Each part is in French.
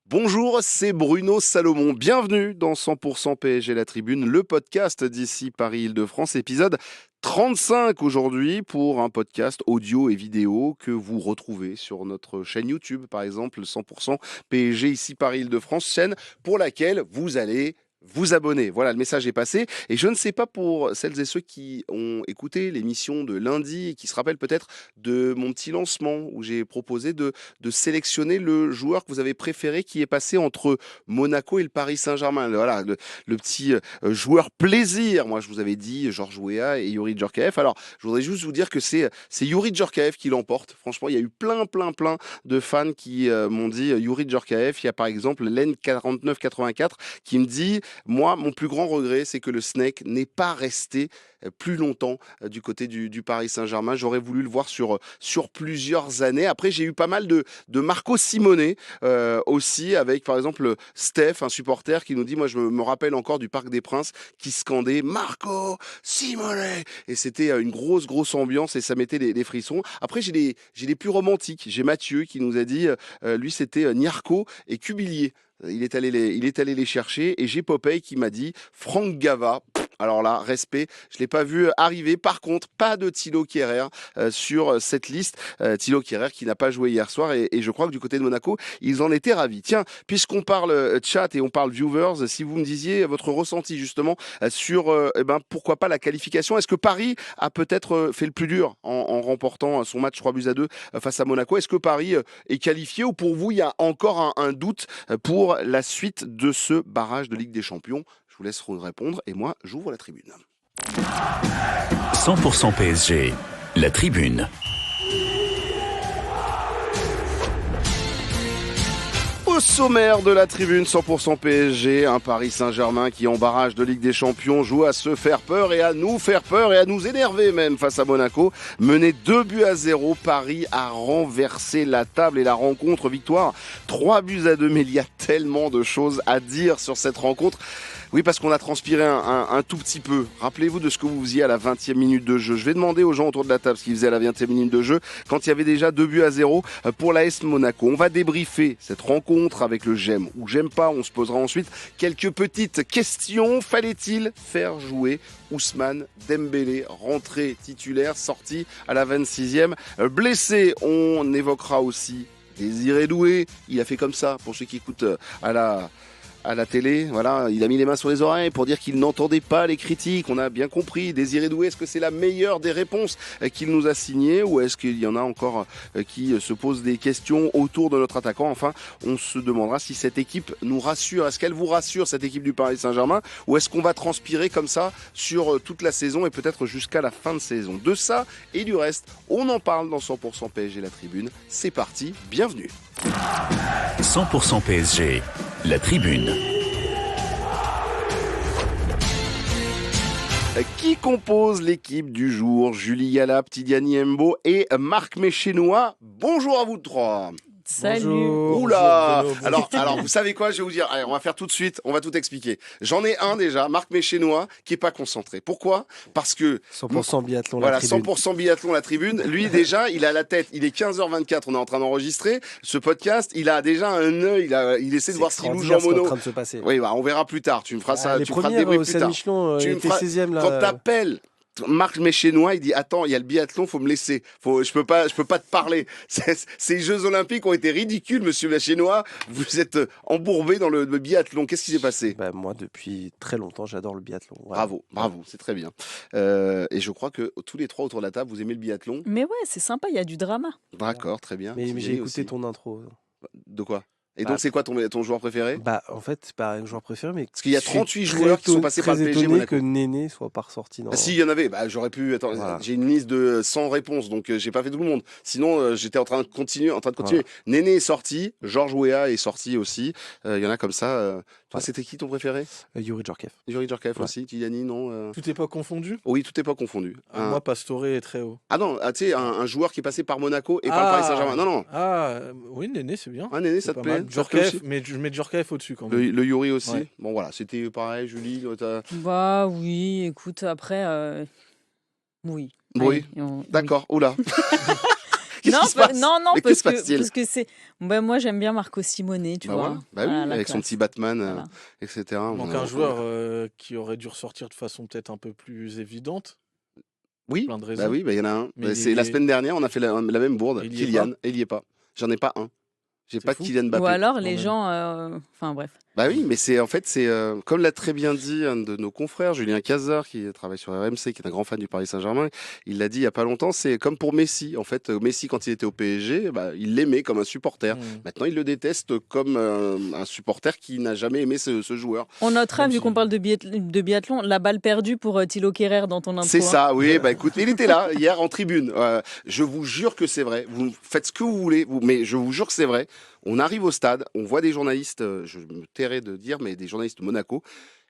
Bonjour, c'est Bruno Salomon. Bienvenue dans 100% PSG La Tribune, le podcast d'ici Paris-Île-de-France, épisode 35 aujourd'hui pour un podcast audio et vidéo que vous retrouvez sur notre chaîne YouTube, par exemple 100% PSG ici Paris-Île-de-France, chaîne pour laquelle vous allez vous abonner. Voilà, le message est passé. Et je ne sais pas pour celles et ceux qui ont écouté l'émission de lundi et qui se rappellent peut-être de mon petit lancement où j'ai proposé de sélectionner le joueur que vous avez préféré qui est passé entre Monaco et le Paris Saint-Germain. Voilà, le petit joueur plaisir. Moi, je vous avais dit Georges Weah et Youri Djorkaeff. Alors, je voudrais juste vous dire que c'est Youri Djorkaeff qui l'emporte. Franchement, il y a eu plein de fans qui m'ont dit Youri Djorkaeff. Il y a par exemple Len 4984 qui me dit moi, mon plus grand regret, c'est que le Snake n'est pas resté plus longtemps du côté du Paris Saint-Germain. J'aurais voulu le voir sur plusieurs années. Après, j'ai eu pas mal de Marco Simone aussi, avec par exemple Steph, un supporter qui nous dit, moi je me rappelle encore du Parc des Princes, qui scandait Marco Simone. Et c'était une grosse ambiance et ça mettait des frissons. Après, j'ai des plus romantiques. J'ai Mathieu qui nous a dit, lui c'était Niarco et Cubillier. Il est allé les chercher et j'ai Popeye qui m'a dit Franck Gava. Alors là, respect, je ne l'ai pas vu arriver. Par contre, pas de Thilo Kehrer sur cette liste. Thilo Kehrer qui n'a pas joué hier soir et je crois que du côté de Monaco, ils en étaient ravis. Tiens, puisqu'on parle chat et on parle viewers, si vous me disiez votre ressenti justement sur pourquoi pas la qualification. Est-ce que Paris a peut-être fait le plus dur en remportant son match 3-2 face à Monaco? Est-ce que Paris est qualifié ou pour vous, il y a encore un doute pour la suite de ce barrage de Ligue des Champions? Je vous laisse répondre et moi, j'ouvre la tribune. 100% PSG, la tribune. Au sommaire de la tribune 100% PSG, un Paris Saint-Germain qui en barrage de Ligue des Champions joue à se faire peur et à nous faire peur et à nous énerver même face à Monaco. Mené 2-0, Paris a renversé la table et la rencontre victoire 3-2, mais il y a tellement de choses à dire sur cette rencontre. Oui, parce qu'on a transpiré un tout petit peu. Rappelez-vous de ce que vous faisiez à la 20e minute de jeu. Je vais demander aux gens autour de la table ce qu'ils faisaient à la 20e minute de jeu quand il y avait déjà 2-0 pour l'AS Monaco. On va débriefer cette rencontre avec le j'aime ou j'aime pas. On se posera ensuite quelques petites questions. Fallait-il faire jouer Ousmane Dembélé, rentré titulaire, sorti à la 26e, blessé? On évoquera aussi Désiré Doué. Il a fait comme ça pour ceux qui écoutent à la télé, voilà, il a mis les mains sur les oreilles pour dire qu'il n'entendait pas les critiques. On a bien compris. Désiré Doué, est-ce que c'est la meilleure des réponses qu'il nous a signées ou est-ce qu'il y en a encore qui se posent des questions autour de notre attaquant? Enfin, on se demandera si cette équipe nous rassure. Est-ce qu'elle vous rassure, cette équipe du Paris Saint-Germain, ou est-ce qu'on va transpirer comme ça sur toute la saison et peut-être jusqu'à la fin de saison? De ça et du reste, on en parle dans 100% PSG La Tribune. C'est parti, bienvenue. 100% PSG, la tribune. Qui compose l'équipe du jour? Julie Galap, Tidiane Mbo et Marc Méchénois. Bonjour à vous trois. Salut. Bonjour. Oula. Bonjour, Alors, vous savez quoi? Je vais vous dire. Allez, on va faire tout de suite. On va tout expliquer. J'en ai un déjà, Marc Méchénois, qui est pas concentré. Pourquoi? Parce que 100% biathlon, voilà, la tribune. 100% biathlon la tribune. Lui déjà, il a la tête. Il est 15h24. On est en train d'enregistrer ce podcast. Il a déjà un œil. Il essaie de voir s'il loue Jean C'est en Monod. train de se passer. Oui, bah, on verra plus tard. Tu me feras ça. Les Tu me feras le premières débrief au plus tard. Saint-Michelon Tu me étaient feras- 16e là. Quand t'appelles Marc Méchénois, il dit attends, il y a le biathlon, faut me laisser. Je peux pas te parler. Ces Jeux Olympiques ont été ridicules, monsieur Méchénois. Vous êtes embourbé dans le biathlon. Qu'est-ce qui s'est passé? Bah, moi, depuis très longtemps, j'adore le biathlon. Voilà. Bravo, c'est très bien. Et je crois que tous les trois autour de la table, vous aimez le biathlon. Mais ouais, c'est sympa, il y a du drama. D'accord, très bien. Mais Tidiane j'ai écouté aussi. ton intro. De quoi? Et Bah, donc, c'est quoi ton joueur préféré? Bah, en fait, c'est pas un joueur préféré, mais Parce qu'il y a je suis 38 très joueurs qui sont passés par le très PSG étonné Monaco. que Néné soit pas ressorti. Ah, si, il y en avait. Bah, j'aurais pu. Attends, Voilà. j'ai une liste de 100 réponses, donc j'ai pas fait tout le monde. Sinon, j'étais en train de continuer. Voilà. Néné est sorti, Georges Weah est sorti aussi. Il y en a comme ça. Toi, Ouais. c'était qui ton préféré? Yuri Djorkaeff. Youri Djorkaeff Ouais. aussi. Tidiane, non Tout n'est pas confondu. Oui, tout est pas confondu. Moi, Pastore est très haut. Ah non, tu sais, un joueur qui est passé par Monaco et par le Paris Saint-Germain. Non. Oui, Néné, c'est bien. Ah, Néné, C'est ça te pas plaît? mal. Ça te plaît Djorkaeff, aussi mais je mets Djorkaeff au-dessus quand même. Le Youri aussi. Ouais. Bon, voilà, c'était pareil, Julie. Bah oui, écoute, après, oui. Oui. Allez, D'accord, oula. Qu'est-ce qui se passe? Non, Mais que parce se passe-t-il? que c'est. Moi, j'aime bien Marco Simone, tu Bah vois. voilà. Bah oui, Voilà, la avec son classe. petit Batman, Voilà. etc. Il On manque a- un joueur qui aurait dû ressortir de façon peut-être un peu plus évidente, Oui, plein de bah raisons. oui, bah il y en a un. Mais Bah, il c'est la est- semaine dernière, on a fait la même bourde. Et il y est Kylian, et il y est pas. J'en ai pas un. J'ai C'est pas de fou. Kylian Ou Mbappé. alors, quand les même. gens. Enfin, bref. Bah oui, mais c'est en fait c'est comme l'a très bien dit un de nos confrères, Julien Cazard, qui travaille sur RMC, qui est un grand fan du Paris Saint-Germain. Il l'a dit il y a pas longtemps, c'est comme pour Messi. En fait, Messi quand il était au PSG, bah, il l'aimait comme un supporter. Hmm. Maintenant, il le déteste comme un supporter qui n'a jamais aimé ce joueur. On notera, Même vu si- qu'on parle de biathlon, la balle perdue pour Thilo Kehrer dans ton intro. C'est hein. ça, oui. Bah écoute, il était là hier en tribune. Je vous jure que c'est vrai. Vous faites ce que vous voulez, mais je vous jure que c'est vrai. On arrive au stade, on voit des journalistes, je me tairai de dire, mais des journalistes de Monaco.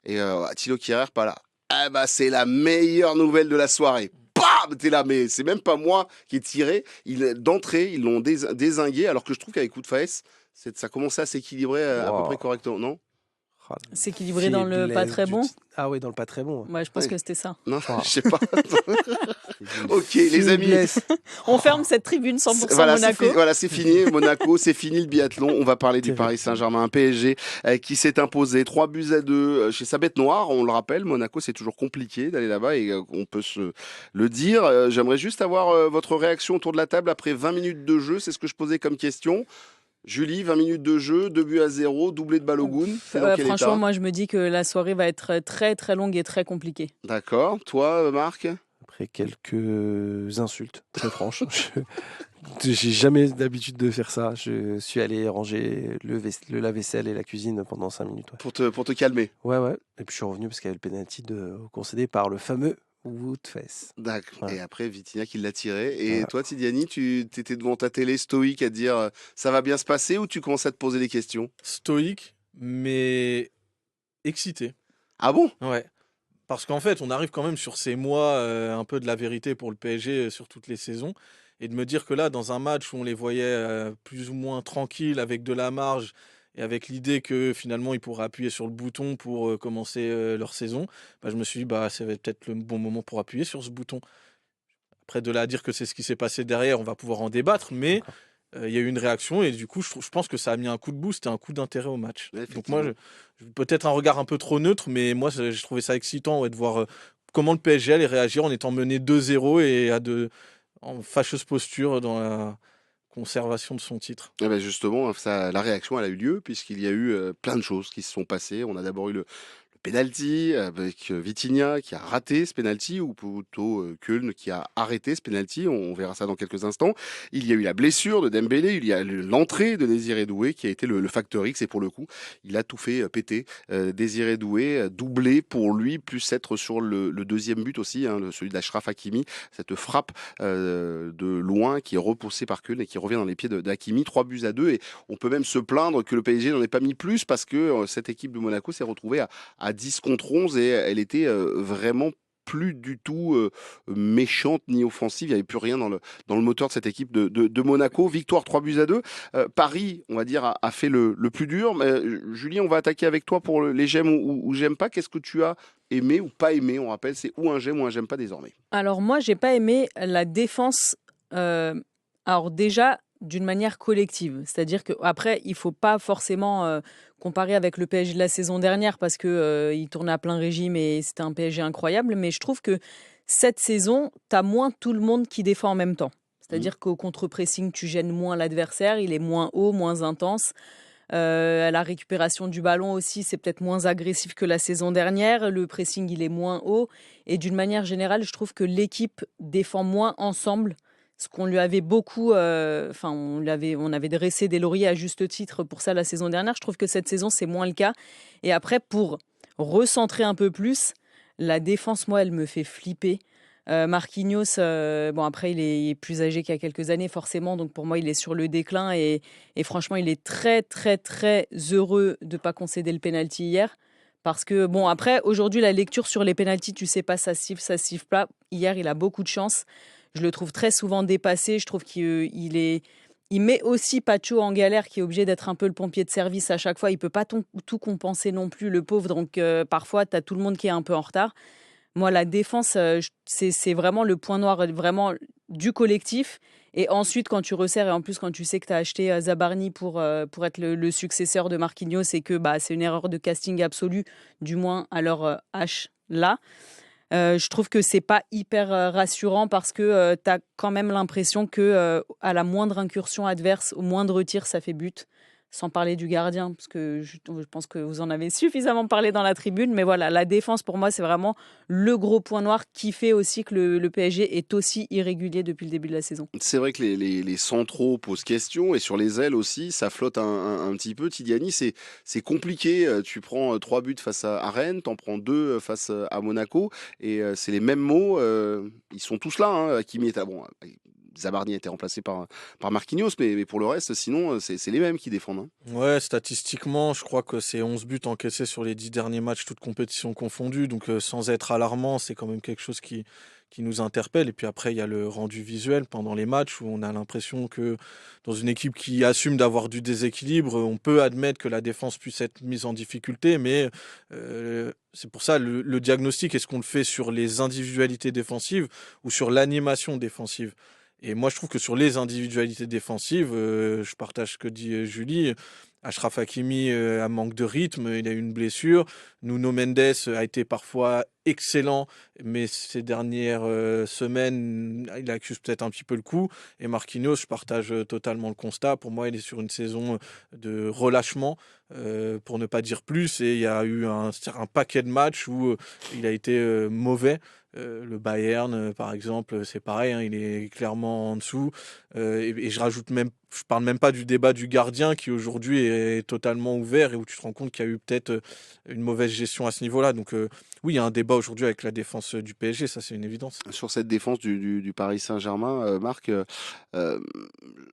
Et Thilo Kehrer, pas là. Ah bah c'est la meilleure nouvelle de la soirée. Bam, t'es là, mais c'est même pas moi qui ai tiré. D'entrée, ils l'ont dézingué, alors que je trouve qu'avec coup de faes, ça commençait à s'équilibrer à peu Wow. près correctement, non? Ah, C'est équilibré dans le pas faiblesse très du bon. Ah oui, dans le pas très bon. Ouais, je pense Ouais. que c'était ça. Non, Wow. je sais pas. C'est d'une Ok, les amis. faiblesse. On ferme cette tribune 100% Voilà, Monaco. voilà, c'est fini. Monaco, c'est fini le biathlon. On va parler du Terrible. Paris Saint-Germain PSG qui s'est imposé 3-2 chez sa bête noire. On le rappelle, Monaco, c'est toujours compliqué d'aller là-bas et on peut se le dire. J'aimerais juste avoir votre réaction autour de la table après 20 minutes de jeu. C'est ce que je posais comme question. Julie, 20 minutes de jeu, 2-0, doublé de Balogun. C'est dans quel Franchement, état? moi, je me dis que la soirée va être très, très longue et très compliquée. D'accord. Toi, Marc? Après quelques insultes très franches, j'ai jamais d'habitude de faire ça. Je suis allé ranger le lave-vaisselle et la cuisine pendant 5 minutes. Ouais. Pour te calmer. Ouais. Et puis je suis revenu parce qu'il y avait le penalty concédé par le fameux Woodface. D'accord. Ouais. Et après, Vitinha qui l'a tiré. Et Voilà. toi, Tidiane, tu étais devant ta télé stoïque à te dire ça va bien se passer ou tu commences à te poser des questions? Stoïque, mais excité. Ah bon? Ouais. Parce qu'en fait, on arrive quand même sur ces mois un peu de la vérité pour le PSG sur toutes les saisons. Et de me dire que là, dans un match où on les voyait plus ou moins tranquilles, avec de la marge, et avec l'idée que finalement ils pourraient appuyer sur le bouton pour commencer leur saison, bah, je me suis dit, bah, ça va être peut-être le bon moment pour appuyer sur ce bouton. Après, de là à dire que c'est ce qui s'est passé derrière, on va pouvoir en débattre, mais D'accord. il y a eu une réaction et du coup, je pense que ça a mis un coup de boost et un coup d'intérêt au match. Ouais, Donc moi, effectivement. peut-être un regard un peu trop neutre, mais moi, j'ai trouvé ça excitant ouais, de voir comment le PSG allait réagir en étant mené 2-0 et en fâcheuse posture dans la conservation de son titre. Eh ben justement, la réaction, elle a eu lieu puisqu'il y a eu plein de choses qui se sont passées. On a d'abord eu le penalty avec Vitinha qui a raté ce penalty ou plutôt Köln qui a arrêté ce penalty. On verra ça dans quelques instants. Il y a eu la blessure de Dembélé, il y a l'entrée de Désiré Doué qui a été le facteur X et pour le coup, il a tout fait péter. Désiré Doué, doublé pour lui, plus être sur le deuxième but aussi, hein, celui d'Achraf Hakimi, cette frappe de loin qui est repoussée par Köln et qui revient dans les pieds d'Hakimi, 3-2 et on peut même se plaindre que le PSG n'en ait pas mis plus parce que cette équipe de Monaco s'est retrouvée à 10 contre 11 et elle était vraiment plus du tout méchante ni offensive. Il n'y avait plus rien dans le moteur de cette équipe de Monaco. Victoire 3-2. Paris, on va dire, a fait le plus dur. Mais, Julien, on va attaquer avec toi pour les j'aime ou j'aime pas. Qu'est-ce que tu as aimé ou pas aimé? On rappelle, c'est ou un j'aime pas désormais. Alors moi, j'ai pas aimé la défense. Alors déjà, d'une manière collective. C'est-à-dire qu'après, il ne faut pas forcément comparer avec le PSG de la saison dernière parce qu'il tournait à plein régime et c'était un PSG incroyable. Mais je trouve que cette saison, tu as moins tout le monde qui défend en même temps. C'est-à-dire qu'au contre-pressing, tu gênes moins l'adversaire, il est moins haut, moins intense. À la récupération du ballon aussi, c'est peut-être moins agressif que la saison dernière. Le pressing, il est moins haut. Et d'une manière générale, je trouve que l'équipe défend moins ensemble. Ce qu'on lui avait beaucoup... on avait dressé des lauriers à juste titre pour ça la saison dernière. Je trouve que cette saison, c'est moins le cas. Et après, pour recentrer un peu plus, la défense, moi, elle me fait flipper. Marquinhos, après, il est plus âgé qu'il y a quelques années, forcément. Donc, pour moi, il est sur le déclin. Et franchement, il est très, très, très heureux de ne pas concéder le penalty hier. Parce que, après, aujourd'hui, la lecture sur les penaltys, tu sais pas, ça siffle pas. Hier, il a beaucoup de chance. Je le trouve très souvent dépassé. Je trouve qu'il met aussi Pacho en galère, qui est obligé d'être un peu le pompier de service à chaque fois. Il ne peut pas tout compenser non plus, le pauvre. Donc, parfois, tu as tout le monde qui est un peu en retard. Moi, la défense, c'est vraiment le point noir. Vraiment, du collectif. Et ensuite, quand tu resserres, et en plus, quand tu sais que tu as acheté Zabarni pour être le successeur de Marquinhos, c'est que c'est une erreur de casting absolue, du moins à leur âge là. Je trouve que c'est pas hyper rassurant parce que tu as quand même l'impression que à la moindre incursion adverse, au moindre tir, ça fait but. Sans parler du gardien, parce que je pense que vous en avez suffisamment parlé dans la tribune. Mais voilà, la défense, pour moi, c'est vraiment le gros point noir qui fait aussi que le PSG est aussi irrégulier depuis le début de la saison. C'est vrai que les centraux posent question et sur les ailes aussi, ça flotte un petit peu. Tidiani, c'est compliqué. Tu prends 3 buts face à Rennes, t'en prends 2 face à Monaco et c'est les mêmes mots. Ils sont tous là. Hein. Hakimi est bon. Zabarni a été remplacé par Marquinhos, mais pour le reste, sinon, c'est les mêmes qui défendent. Hein. Ouais, statistiquement, je crois que c'est 11 buts encaissés sur les 10 derniers matchs, toutes compétitions confondues. Donc, sans être alarmant, c'est quand même quelque chose qui nous interpelle. Et puis après, il y a le rendu visuel pendant les matchs où on a l'impression que dans une équipe qui assume d'avoir du déséquilibre, on peut admettre que la défense puisse être mise en difficulté. Mais c'est pour ça, le diagnostic, est-ce qu'on le fait sur les individualités défensives ou sur l'animation défensive ? Et moi, je trouve que sur les individualités défensives, je partage ce que dit Julie. Achraf Hakimi a manque de rythme, il a eu une blessure. Nuno Mendes a été parfois excellent, mais ces dernières semaines, il accuse peut-être un petit peu le coup. Et Marquinhos, je partage totalement le constat. Pour moi, il est sur une saison de relâchement, pour ne pas dire plus. Et il y a eu un paquet de matchs où il a été mauvais. Le Bayern, par exemple, c'est pareil, hein, il est clairement en dessous. Et je parle même pas du débat du gardien qui aujourd'hui est totalement ouvert et où tu te rends compte qu'il y a eu peut-être une mauvaise gestion à ce niveau-là. Donc oui, il y a un débat aujourd'hui avec la défense du PSG, ça c'est une évidence. Sur cette défense du Paris Saint-Germain, Marc,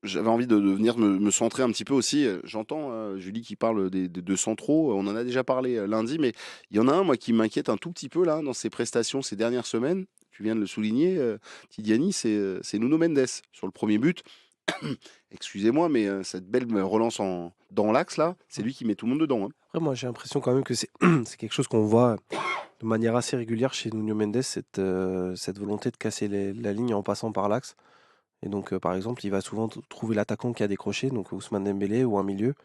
j'avais envie de venir me centrer un petit peu aussi. J'entends Julie qui parle de centraux, on en a déjà parlé lundi, mais il y en a un moi qui m'inquiète un tout petit peu là dans ses prestations ces dernières semaines. Tu viens de le souligner, Tidiani, c'est Nuno Mendes sur le premier but. Excusez-moi, mais cette belle relance dans l'axe là, c'est lui qui met tout le monde dedans. Hein. Après, moi, j'ai l'impression quand même que c'est c'est quelque chose qu'on voit de manière assez régulière chez Nuno Mendes, cette volonté de casser la ligne en passant par l'axe. Et donc, par exemple, il va souvent trouver l'attaquant qui a décroché, donc Ousmane Dembélé ou un milieu.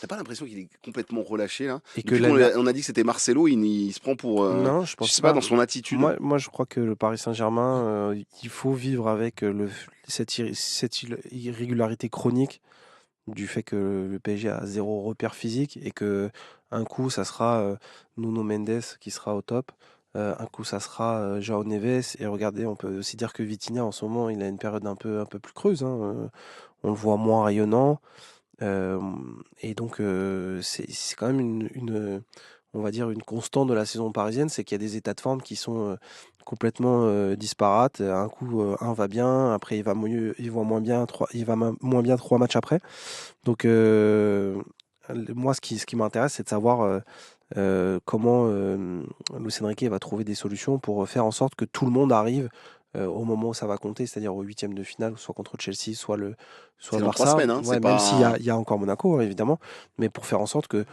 T'as pas l'impression qu'il est complètement relâché là? Et Depuis on a dit que c'était Marcelo, il se prend pour. Non, je pense sais pas, dans son attitude. Moi, je crois que le Paris Saint-Germain, il faut vivre avec cette irrégularité chronique du fait que le PSG a 0 repère physique et que un coup, ça sera Nuno Mendes qui sera au top. Un coup, ça sera João Neves. Et regardez, on peut aussi dire que Vitinha, en ce moment, il a une période un peu plus creuse. Hein. On le voit moins rayonnant. Et donc, c'est quand même on va dire une constante de la saison parisienne, c'est qu'il y a des états de forme qui sont complètement disparates. Un coup, un va bien, après il va moins bien, il va moins bien 3 matchs après. Donc, moi, ce qui m'intéresse, c'est de savoir comment Luis Enrique va trouver des solutions pour faire en sorte que tout le monde arrive au moment où ça va compter, c'est-à-dire au 8e de finale, soit contre Chelsea, soit dans Barça. 3 semaines, hein, ouais, même s'il y a encore Monaco, hein, évidemment, mais pour faire en sorte que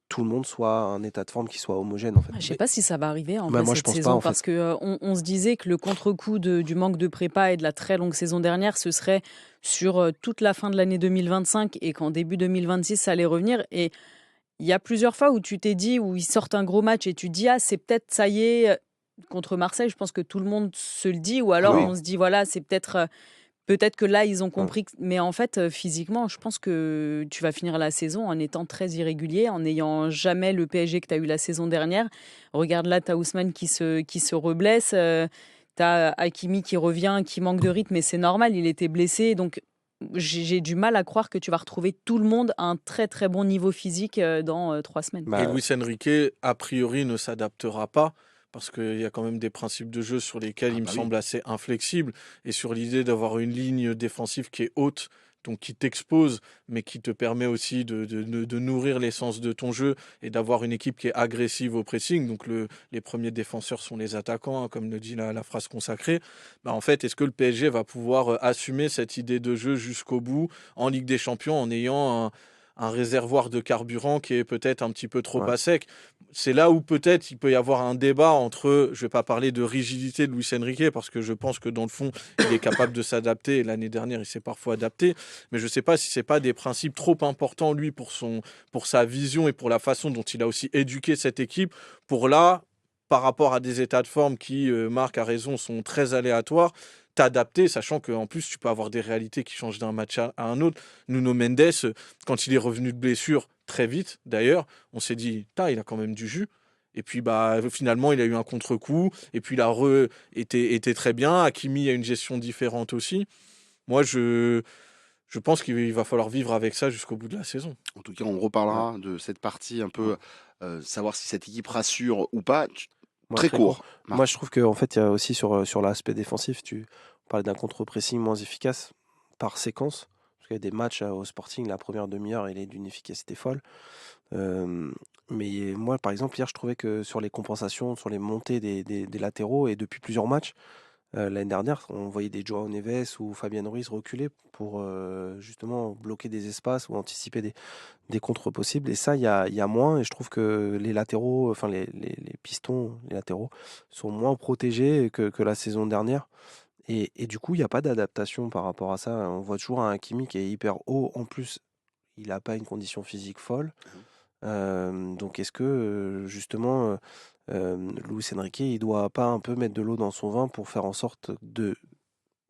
tout le monde soit un état de forme qui soit homogène. En fait. Je ne sais pas si ça va arriver en moi, fait, je cette pense saison, pas, en parce fait. qu'on se disait que le contre-coup du manque de prépa et de la très longue saison dernière, ce serait sur toute la fin de l'année 2025 et qu'en début 2026, ça allait revenir. Et il y a plusieurs fois où tu t'es dit, où ils sortent un gros match et tu te dis, ah, c'est peut-être, ça y est, contre Marseille, je pense que tout le monde se le dit, ou alors on se dit, voilà, c'est peut-être que là, ils ont compris. Mais en fait, physiquement, je pense que tu vas finir la saison en étant très irrégulier, en n'ayant jamais le PSG que tu as eu la saison dernière. Regarde là, tu as Ousmane qui se reblesse. Tu as Hakimi qui revient, qui manque de rythme, mais c'est normal, il était blessé. Donc, j'ai du mal à croire que tu vas retrouver tout le monde à un très très bon niveau physique dans 3 semaines. Et Luis Enrique, a priori, ne s'adaptera pas. Parce qu'il y a quand même des principes de jeu sur lesquels il me semble assez inflexible. Et sur l'idée d'avoir une ligne défensive qui est haute, donc qui t'expose, mais qui te permet aussi de nourrir l'essence de ton jeu et d'avoir une équipe qui est agressive au pressing. Donc les premiers défenseurs sont les attaquants, hein, comme le dit la phrase consacrée. Bah, en fait, est-ce que le PSG va pouvoir assumer cette idée de jeu jusqu'au bout en Ligue des Champions en ayant un réservoir de carburant qui est peut-être un petit peu trop Ouais. à sec. C'est là où peut-être il peut y avoir un débat entre, je vais pas parler de rigidité de Luis Enrique, parce que je pense que dans le fond, il est capable de s'adapter, et l'année dernière, il s'est parfois adapté, mais je sais pas si c'est pas des principes trop importants, lui, pour sa vision et pour la façon dont il a aussi éduqué cette équipe, pour là, par rapport à des états de forme qui, Marc a raison, sont très aléatoires, t'adapter, sachant qu'en plus, tu peux avoir des réalités qui changent d'un match à un autre. Nuno Mendes, quand il est revenu de blessure, très vite d'ailleurs, on s'est dit, il a quand même du jus. Et puis finalement, il a eu un contre-coup, et puis il a été très bien. Hakimi a une gestion différente aussi. Moi, je pense qu'il va falloir vivre avec ça jusqu'au bout de la saison. En tout cas, on reparlera de cette partie un peu, savoir si cette équipe rassure ou pas. Moi, Très court. Moi, Marc. je trouve qu'en fait, il y a aussi sur l'aspect défensif, tu parlais d'un contre-pressing moins efficace par séquence. Parce qu'il y a des matchs au Sporting, la première demi-heure, il est d'une efficacité folle. Mais moi, par exemple, hier, je trouvais que sur les compensations, sur les montées des latéraux, et depuis plusieurs matchs, l'année dernière, on voyait des Joao Neves ou Fabien Ruiz reculer pour justement bloquer des espaces ou anticiper des contres possibles. Et ça, il y a moins. Et je trouve que les latéraux, enfin les pistons, les latéraux, sont moins protégés que la saison dernière. Et du coup, il n'y a pas d'adaptation par rapport à ça. On voit toujours un Hakimi qui est hyper haut. En plus, il n'a pas une condition physique folle. Donc est-ce que justement Luis Enrique il doit pas un peu mettre de l'eau dans son vin pour faire en sorte de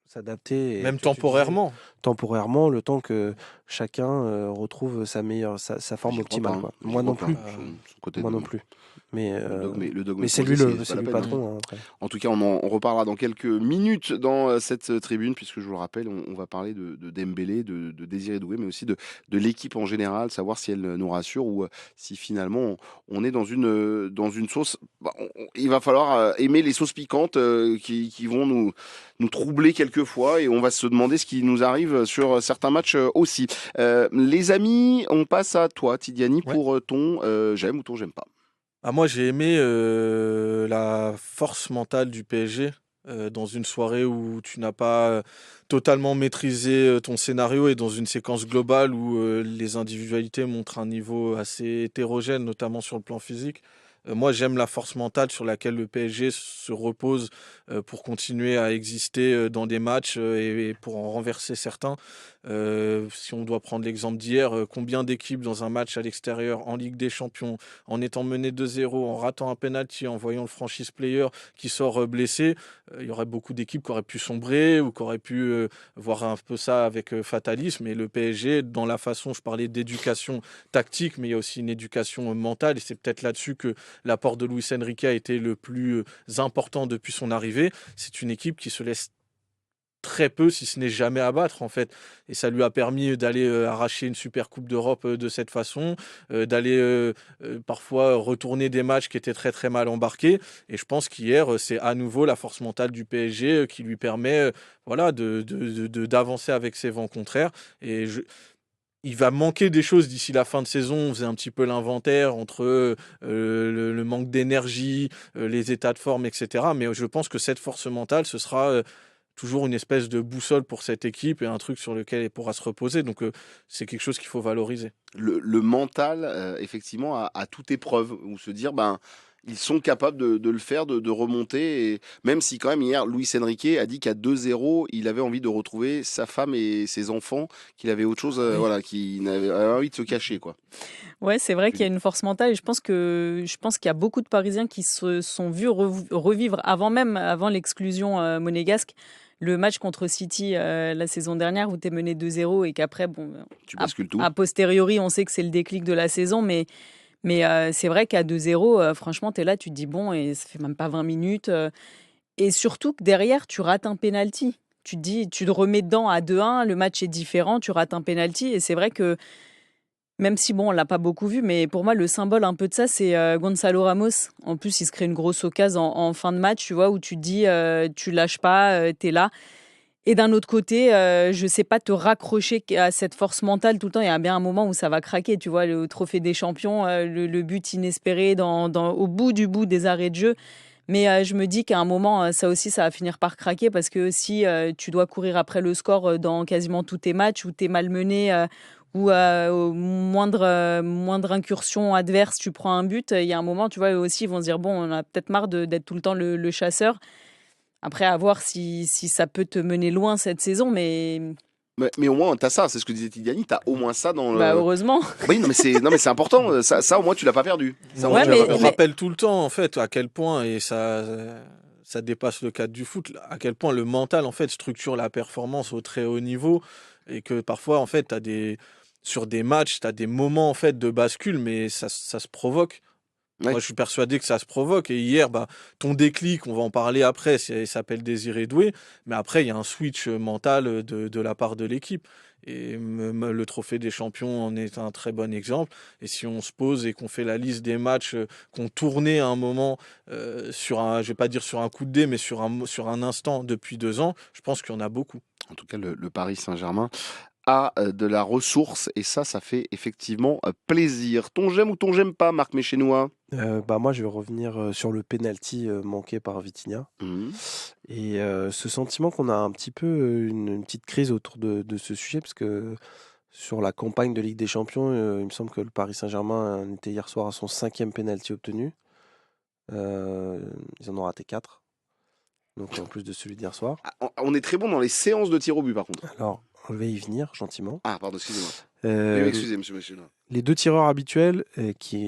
s'adapter, et Même tu disais, temporairement. temporairement, le temps que chacun retrouve sa forme J'y crois optimale, pas, hein. quoi. J'y Moi non crois pas. plus, Son côté moi de- non plus. Mais le dogme mais est c'est posé, lui c'est pas c'est la lui le peine, hein. patron, hein, après. En tout cas, on reparlera dans quelques minutes dans cette tribune, puisque je vous le rappelle, on va parler de Dembélé, de Désiré Doué, mais aussi de l'équipe en général, savoir si elle nous rassure ou si finalement on est dans une sauce. Bah, il va falloir aimer les sauces piquantes qui vont nous troubler quelquefois, et on va se demander ce qui nous arrive sur certains matchs aussi. Les amis, on passe à toi, Tidiani, Ouais. pour ton j'aime ou ton j'aime pas. Moi, j'ai aimé la force mentale du PSG dans une soirée où tu n'as pas totalement maîtrisé ton scénario, et dans une séquence globale où les individualités montrent un niveau assez hétérogène, notamment sur le plan physique. Moi, j'aime la force mentale sur laquelle le PSG se repose pour continuer à exister dans des matchs et pour en renverser certains. Si on doit prendre l'exemple d'hier, combien d'équipes dans un match à l'extérieur, en Ligue des Champions, en étant mené 2-0, en ratant un penalty, en voyant le franchise player qui sort blessé, il y aurait beaucoup d'équipes qui auraient pu sombrer ou qui auraient pu voir un peu ça avec fatalisme. Et le PSG, dans la façon, je parlais d'éducation tactique, mais il y a aussi une éducation mentale, et c'est peut-être là-dessus que l'apport de Luis Enrique a été le plus important depuis son arrivée. C'est une équipe qui se laisse très peu, si ce n'est jamais abattre, en fait. Et ça lui a permis d'aller arracher une super Coupe d'Europe de cette façon, d'aller parfois retourner des matchs qui étaient très très mal embarqués. Et je pense qu'hier, c'est à nouveau la force mentale du PSG qui lui permet voilà, d'avancer avec ses vents contraires. Et il va manquer des choses d'ici la fin de saison. On faisait un petit peu l'inventaire entre le manque d'énergie, les états de forme, etc. Mais je pense que cette force mentale, ce sera toujours une espèce de boussole pour cette équipe et un truc sur lequel elle pourra se reposer. Donc, c'est quelque chose qu'il faut valoriser. Le mental, effectivement, à toute épreuve, ou se dire, ben, ils sont capables de le faire, de remonter. Et même si, quand même, hier, Luis Enrique a dit qu'à 2-0, il avait envie de retrouver sa femme et ses enfants, qu'il avait autre chose, Oui. voilà, qu'il avait envie de se cacher, quoi. Ouais, c'est vrai qu'il y a une force mentale, et je pense qu'il y a beaucoup de Parisiens qui se sont vus revivre avant l'exclusion monégasque, le match contre City la saison dernière, où tu es mené 2-0 et qu'après, bon, Tu bascules tout. a posteriori, on sait que c'est le déclic de la saison, mais c'est vrai qu'à 2-0, franchement, tu es là, tu te dis bon, et ça fait même pas 20 minutes. Et surtout que derrière, tu rates un penalty. Tu te dis, tu te remets dedans à 2-1, le match est différent, tu rates un penalty. Et c'est vrai que, même si bon, on l'a pas beaucoup vu, mais pour moi, le symbole un peu de ça, c'est Gonzalo Ramos. En plus, il se crée une grosse occasion en fin de match, tu vois, où tu te dis, tu lâches pas, tu es là. Et d'un autre côté, je sais pas te raccrocher à cette force mentale tout le temps. Il y a bien un moment où ça va craquer, tu vois, le trophée des champions, le but inespéré au bout du bout des arrêts de jeu. Mais je me dis qu'à un moment, ça aussi, ça va finir par craquer, parce que si tu dois courir après le score dans quasiment tous tes matchs, où tu es malmené, ou au moindre incursion adverse, tu prends un but. Il y a un moment, tu vois, eux aussi, ils vont se dire, bon, on a peut-être marre d'être tout le temps le chasseur. Après, à voir si ça peut te mener loin cette saison, mais Mais au moins, t'as ça, c'est ce que disait Tidiane, t'as au moins ça dans bah, le. heureusement. Oui, non, mais c'est important. Ça, au moins, tu l'as pas perdu. Ça, au moins, Ouais, tu l'as pas On perdu. rappelle tout le temps, en fait, à quel point, et ça dépasse le cadre du foot, à quel point le mental, en fait, structure la performance au très haut niveau, et que parfois, en fait, sur des matchs, tu as des moments, en fait, de bascule, mais ça se provoque. Ouais. Moi, je suis persuadé que ça se provoque. Et hier, ton déclic, on va en parler après, il s'appelle Désiré Doué. Mais après, il y a un switch mental de la part de l'équipe. Et le trophée des champions en est un très bon exemple. Et si on se pose et qu'on fait la liste des matchs qu'on tournait à un moment, je vais pas dire sur un coup de dé, mais sur un instant depuis 2 ans, je pense qu'il y en a beaucoup. En tout cas, le Paris Saint-Germain a de la ressource et ça fait effectivement plaisir. Ton j'aime ou ton j'aime pas, Marc Méchénois? Moi, je vais revenir sur le penalty manqué par Vitinha. Mhm. Et ce sentiment qu'on a un petit peu une petite crise autour de ce sujet, parce que sur la campagne de Ligue des Champions, il me semble que le Paris Saint-Germain était hier soir à son 5e penalty obtenu. Ils en ont raté 4, donc en plus de celui d'hier soir. Ah, on est très bon dans les séances de tir au but, par contre. Alors, je vais y venir gentiment. Ah, pardon, excusez-moi. Euh, Oui, excusez, monsieur Méchénois. les 2 tireurs habituels,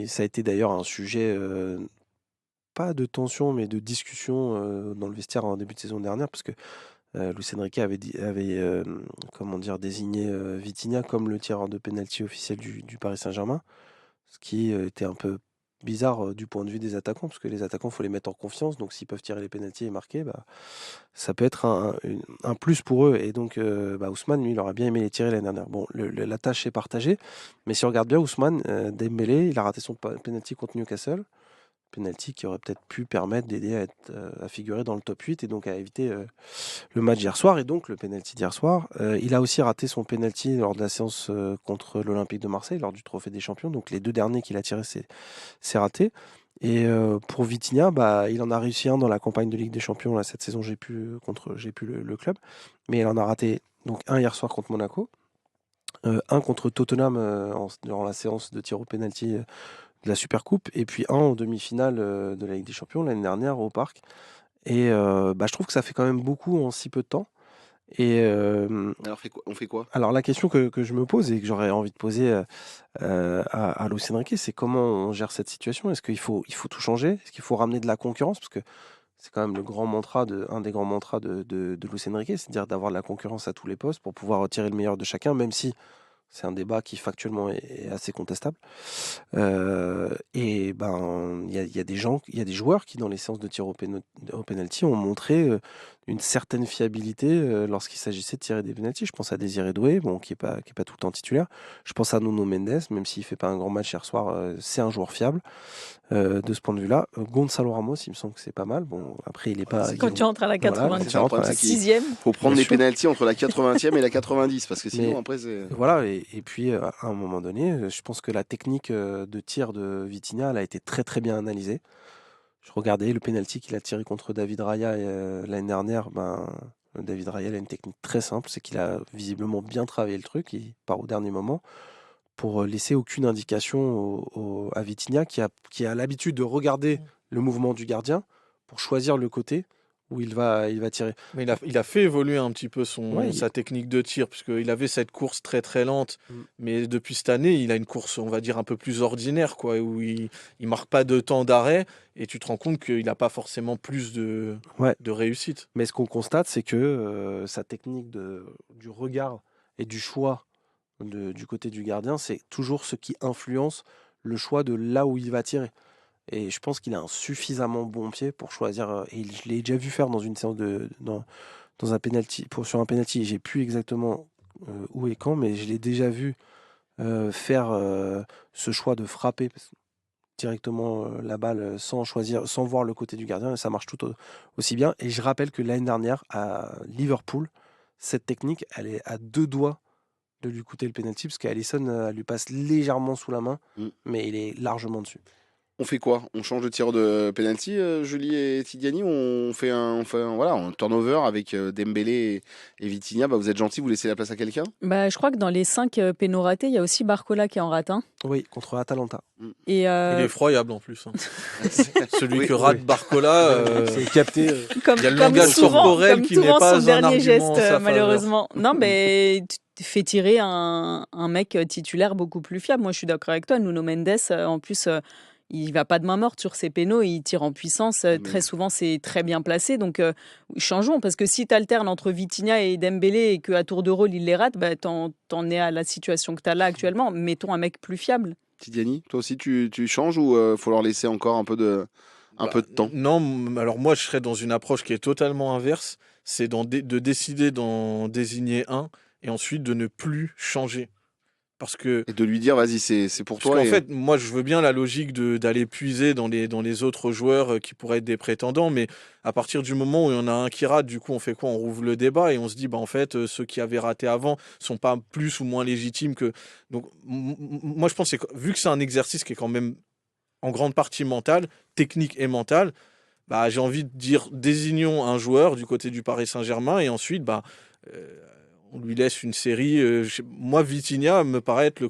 ça a été d'ailleurs un sujet, pas de tension, mais de discussion dans le vestiaire en début de saison dernière, parce que Luis Enrique avait désigné Vitinha comme le tireur de pénalty officiel du Paris Saint-Germain, ce qui était un peu bizarre du point de vue des attaquants, parce que les attaquants, il faut les mettre en confiance, donc s'ils peuvent tirer les pénaltys et marquer, ça peut être un plus pour eux. Et donc Ousmane, lui, il aurait bien aimé les tirer l'année dernière. Bon, la tâche est partagée, mais si on regarde bien, Ousmane Dembélé, il a raté son pénalty contre Newcastle. Penalty qui aurait peut-être pu permettre d'aider à figurer dans le top 8 et donc à éviter le match d'hier soir et donc le penalty d'hier soir. Il a aussi raté son penalty lors de la séance contre l'Olympique de Marseille, lors du Trophée des Champions. Donc les 2 derniers qu'il a tirés, c'est raté. Et pour Vitinha, il en a réussi un dans la campagne de Ligue des Champions. Là, cette saison, j'ai plus le club. Mais il en a raté donc un hier soir contre Monaco. Un contre Tottenham durant la séance de tir au penalty de la Supercoupe, et puis un en demi-finale de la Ligue des Champions l'année dernière au Parc. Et je trouve que ça fait quand même beaucoup en si peu de temps. Et Alors, on fait quoi? alors la question que je me pose et que j'aurais envie de poser à Luis Enrique, c'est comment on gère cette situation? Est-ce qu'il faut tout changer? Est-ce qu'il faut ramener de la concurrence? Parce que c'est quand même un des grands mantras de Luis Enrique, c'est-à-dire d'avoir de la concurrence à tous les postes pour pouvoir tirer le meilleur de chacun, même si c'est un débat qui factuellement est assez contestable. Et il y a des joueurs qui dans les séances de tir au penalty ont montré une certaine fiabilité lorsqu'il s'agissait de tirer des penaltys. Je pense à Désiré Doué, qui est pas tout le temps titulaire. Je pense à Nuno Mendes, même s'il fait pas un grand match hier soir, c'est un joueur fiable de ce point de vue-là. Gonzalo Ramos, il me semble que c'est pas mal. Bon, après il est pas. Quand tu entres à la Voilà, c'est ça, 86e. Faut prendre Bien les sûr. pénaltys entre la 80e et la 90 parce que sinon Mais- après c'est. Voilà, et puis à un moment donné, je pense que la technique de tir de Vitinha, elle a été très très bien analysée. Je regardais le penalty qu'il a tiré contre David Raya l'année dernière. David Raya il a une technique très simple, c'est qu'il a visiblement bien travaillé le truc, il part au dernier moment pour laisser aucune indication à Vitinha qui a l'habitude de regarder le mouvement du gardien pour choisir le côté où il va tirer. Mais il a fait évoluer un petit peu Ouais, sa technique de tir, puisqu'il avait cette course très très lente. Mm. Mais depuis cette année, il a une course, on va dire, un peu plus ordinaire, quoi, où il marque pas de temps d'arrêt, et tu te rends compte qu'il n'a pas forcément plus Ouais. de réussite. Mais ce qu'on constate, c'est que sa technique du regard et du choix du côté du gardien, c'est toujours ce qui influence le choix de là où il va tirer. Et je pense qu'il a un suffisamment bon pied pour choisir. Et je l'ai déjà vu faire dans une séance dans un penalty, sur un penalty. J'ai plus exactement où et quand, mais je l'ai déjà vu faire ce choix de frapper directement la balle sans choisir, sans voir le côté du gardien. Et ça marche tout aussi bien. Et je rappelle que l'année dernière à Liverpool, cette technique, elle est à 2 doigts de lui coûter le penalty parce qu'Alisson lui passe légèrement sous la main, Mm. mais il est largement dessus. On fait quoi? On change de tireur de penalty, Julie et Tidiane? On fait un turnover avec Dembélé et Vitinha. Bah, vous êtes gentils, vous laissez la place à quelqu'un? Bah, je crois que dans les 5 pénaux ratés, il y a aussi Barcola qui en rate un. Oui, contre Atalanta. Et Il est effroyable en plus. Hein. Celui Oui, que rate oui. Barcola, C'est capté. comme, il y a le comme langage souvent, corporel comme qui n'est souvent pas son un dernier argument geste, en sa faveur. malheureusement. Non, mais tu fais tirer un mec titulaire beaucoup plus fiable. Moi, je suis d'accord avec toi. Nuno Mendes, en plus, il va pas de main morte sur ses pénaux. Il tire en puissance. Mais- Très souvent, c'est très bien placé. Donc, changeons. Parce que si tu alternes entre Vitinha et Dembélé et qu'à tour de rôle, il les rate, bah, t'en es à la situation que tu as là actuellement. Mettons un mec plus fiable. Tidiane, toi aussi tu changes ou faut leur laisser encore un peu de temps? Non, alors moi je serais dans une approche qui est totalement inverse. C'est de décider d'en désigner un et ensuite de ne plus changer. Parce que Et de lui dire, vas-y, c'est pour Parce toi. qu'en et- fait, moi, je veux bien la logique d'aller puiser dans les autres joueurs qui pourraient être des prétendants, mais à partir du moment où il y en a un qui rate, du coup, on fait quoi? On rouvre le débat et on se dit, bah, en fait, ceux qui avaient raté avant sont pas plus ou moins légitimes que. Donc, moi, je pense que vu que c'est un exercice qui est quand même en grande partie mental, technique et mental, bah, j'ai envie de dire, désignons un joueur du côté du Paris Saint-Germain et ensuite, bah, euh, on lui laisse une série. Moi, Vitinha me paraît être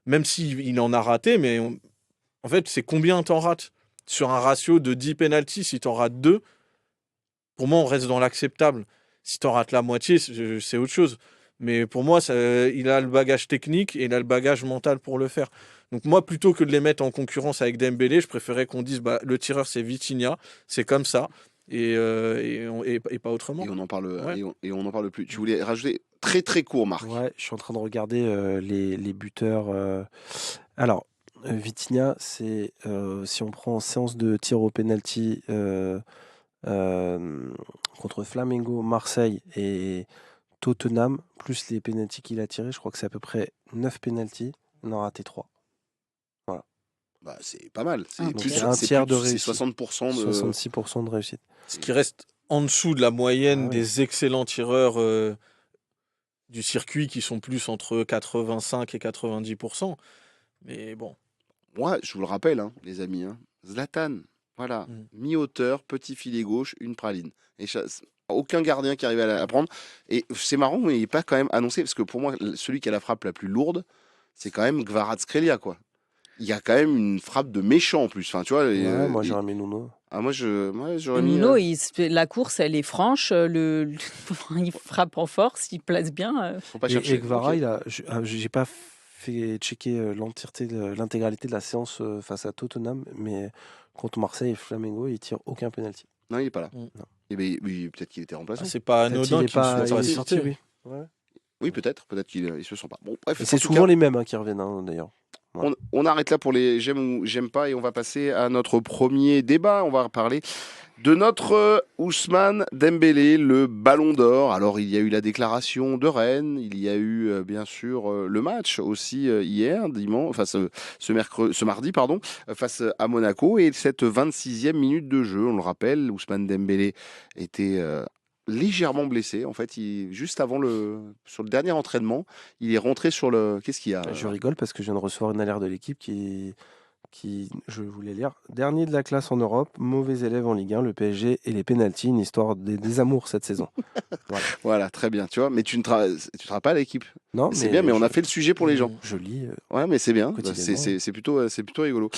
même s'il en a raté, mais en fait, c'est combien t'en rates? Sur un ratio de 10 pénaltys, si t'en rates 2, pour moi, on reste dans l'acceptable. Si t'en rates la moitié, c'est autre chose. Mais pour moi, il a le bagage technique et il a le bagage mental pour le faire. Donc moi, plutôt que de les mettre en concurrence avec Dembélé, je préférais qu'on dise bah, le tireur, c'est Vitinha, c'est comme ça, et pas autrement. Et on en parle, Ouais. et on en parle plus. Tu voulais rajouter très très court, Marc. Ouais, je suis en train de regarder les buteurs. Alors, Vitinha, c'est si on prend en séance de tir au penalty contre Flamengo, Marseille et Tottenham, plus les pénaltys qu'il a tirés, je crois que c'est à peu près 9 pénaltys. Il en a raté 3. Bah, c'est pas mal. C'est Donc plus c'est un tiers de c'est réussite. 60% de. 66% de réussite. Ce qui reste en dessous de la moyenne Ah ouais. des excellents tireurs du circuit qui sont plus entre 85 et 90%. Mais bon, Moi, je vous le rappelle, hein, les amis, hein, Zlatan, voilà, mi-hauteur, petit filet gauche, une praline. Et aucun gardien qui arrive à la prendre. Et c'est marrant, mais il n'est pas quand même annoncé, parce que pour moi, celui qui a la frappe la plus lourde, c'est quand même Kvaratskhelia, quoi. Il y a quand même une frappe de méchant en plus. Enfin, tu vois, Ouais, moi j'aurais mis Nuno. moi, j'aurais mis. Nuno, la course, elle est franche. Il frappe en force, il place bien. Faut pas Et chercher. Kvara, Ok. j'ai pas fait checker l'intégralité de la séance face à Tottenham, mais contre Marseille et Flamengo, il tire aucun penalty. Non, il est pas là. Mm. Eh ben, oui, peut-être qu'il était remplaçant. c'est pas Peut-être anodin il est qu'il pas, soit il est pas sorti, cité. oui. Ouais. Oui, peut-être qu'ils se sent pas. Bon, bref, Et en c'est tout souvent cas, les mêmes qui reviennent, hein, d'ailleurs. on arrête là pour les j'aime ou j'aime pas et on va passer à notre premier débat. On va parler de notre Ousmane Dembélé, le Ballon d'Or. Alors, il y a eu la déclaration de Rennes, il y a eu bien sûr le match aussi hier, dimanche, enfin ce mardi, pardon, face à Monaco et cette 26e minute de jeu. On le rappelle, Ousmane Dembélé était légèrement blessé. En fait, juste avant sur le dernier entraînement, il est rentré sur le. Qu'est-ce qu'il y a Je rigole parce que je viens de recevoir une alerte de l'équipe qui, je voulais lire, dernier de la classe en Europe, mauvais élève en Ligue 1, le PSG et les pénaltys, une histoire des amours cette saison. Voilà, très bien, tu vois. Mais tu ne travailles pas à l'équipe. Non, C'est bien, mais on a fait le sujet pour les gens. Je lis. Ouais, mais c'est bien. Quotidiennement. C'est plutôt rigolo.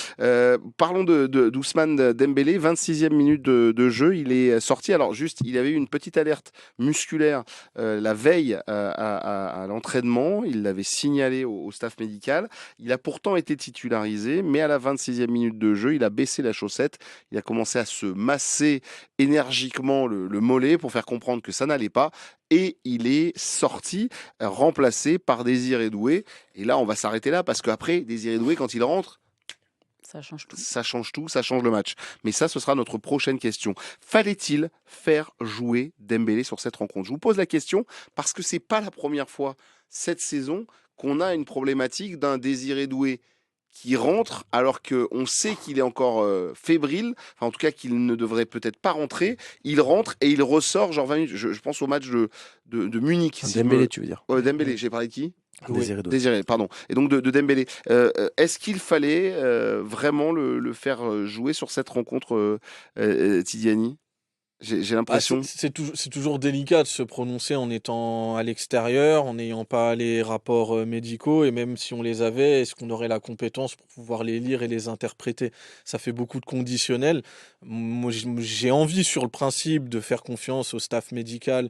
Parlons d'Ousmane Dembélé, 26e minute de jeu. Il est sorti. Alors, juste, il avait eu une petite alerte musculaire la veille à l'entraînement. Il l'avait signalé au staff médical. Il a pourtant été titularisé, mais à la 26e minute de jeu, il a baissé la chaussette. Il a commencé à se masser énergiquement le mollet pour faire comprendre que ça n'allait pas. Et il est sorti, remplacé par Désiré Doué. Et là, on va s'arrêter là parce qu'après, Désiré Doué, quand il rentre, Ça change tout. ça change tout, ça change le match. Mais ça, ce sera notre prochaine question. Fallait-il faire jouer Dembélé sur cette rencontre? Je vous pose la question parce que c'est pas la première fois cette saison qu'on a une problématique d'un Désiré Doué qui rentre alors qu'on sait qu'il est encore fébrile, enfin en tout cas qu'il ne devrait peut-être pas rentrer. Il rentre et il ressort genre 20 minutes. Je pense au match de Munich. Dembélé, tu veux dire. Dembélé, j'ai parlé de qui? Oui. Désiré Doué. Désiré, pardon. Et donc de Dembélé. Est-ce qu'il fallait vraiment le faire jouer sur cette rencontre, Tidiane? J'ai Bah, c'est l'impression. c'est toujours délicat de se prononcer en étant à l'extérieur, en n'ayant pas les rapports médicaux, et même si on les avait, est-ce qu'on aurait la compétence pour pouvoir les lire et les interpréter? Ça fait beaucoup de conditionnels. Moi, j'ai envie sur le principe de faire confiance au staff médical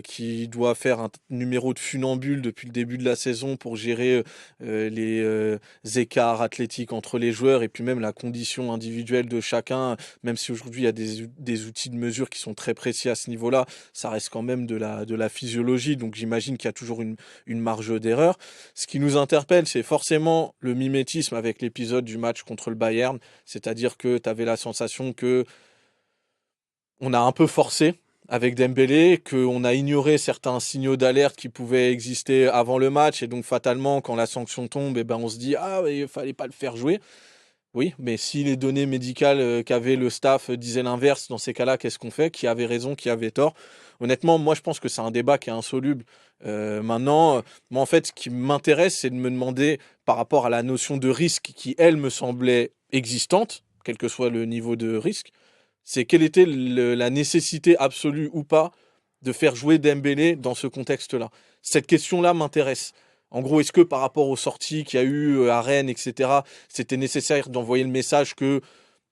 qui doit faire un numéro de funambule depuis le début de la saison pour gérer les écarts athlétiques entre les joueurs et puis même la condition individuelle de chacun. Même si aujourd'hui il y a des outils de mesure qui sont très précis à ce niveau-là, ça reste quand même de la physiologie, donc j'imagine qu'il y a toujours une marge d'erreur. Ce qui nous interpelle, c'est forcément le mimétisme avec l'épisode du match contre le Bayern, c'est-à-dire que tu avais la sensation que on a un peu forcé avec Dembélé, qu'on a ignoré certains signaux d'alerte qui pouvaient exister avant le match, et donc fatalement, quand la sanction tombe, eh ben, on se dit « Ah, il ne fallait pas le faire jouer ». Oui, mais si les données médicales qu'avait le staff disaient l'inverse, dans ces cas-là, qu'est-ce qu'on fait? Qui avait raison, qui avait tort? Honnêtement, moi, je pense que c'est un débat qui est insoluble. Maintenant, moi, en fait, ce qui m'intéresse, c'est de me demander, par rapport à la notion de risque qui, elle, me semblait existante, quel que soit le niveau de risque, c'est quelle était la nécessité absolue ou pas de faire jouer Dembélé dans ce contexte-là. Cette question-là m'intéresse. En gros, est-ce que par rapport aux sorties qu'il y a eu à Rennes, etc., c'était nécessaire d'envoyer le message qu'il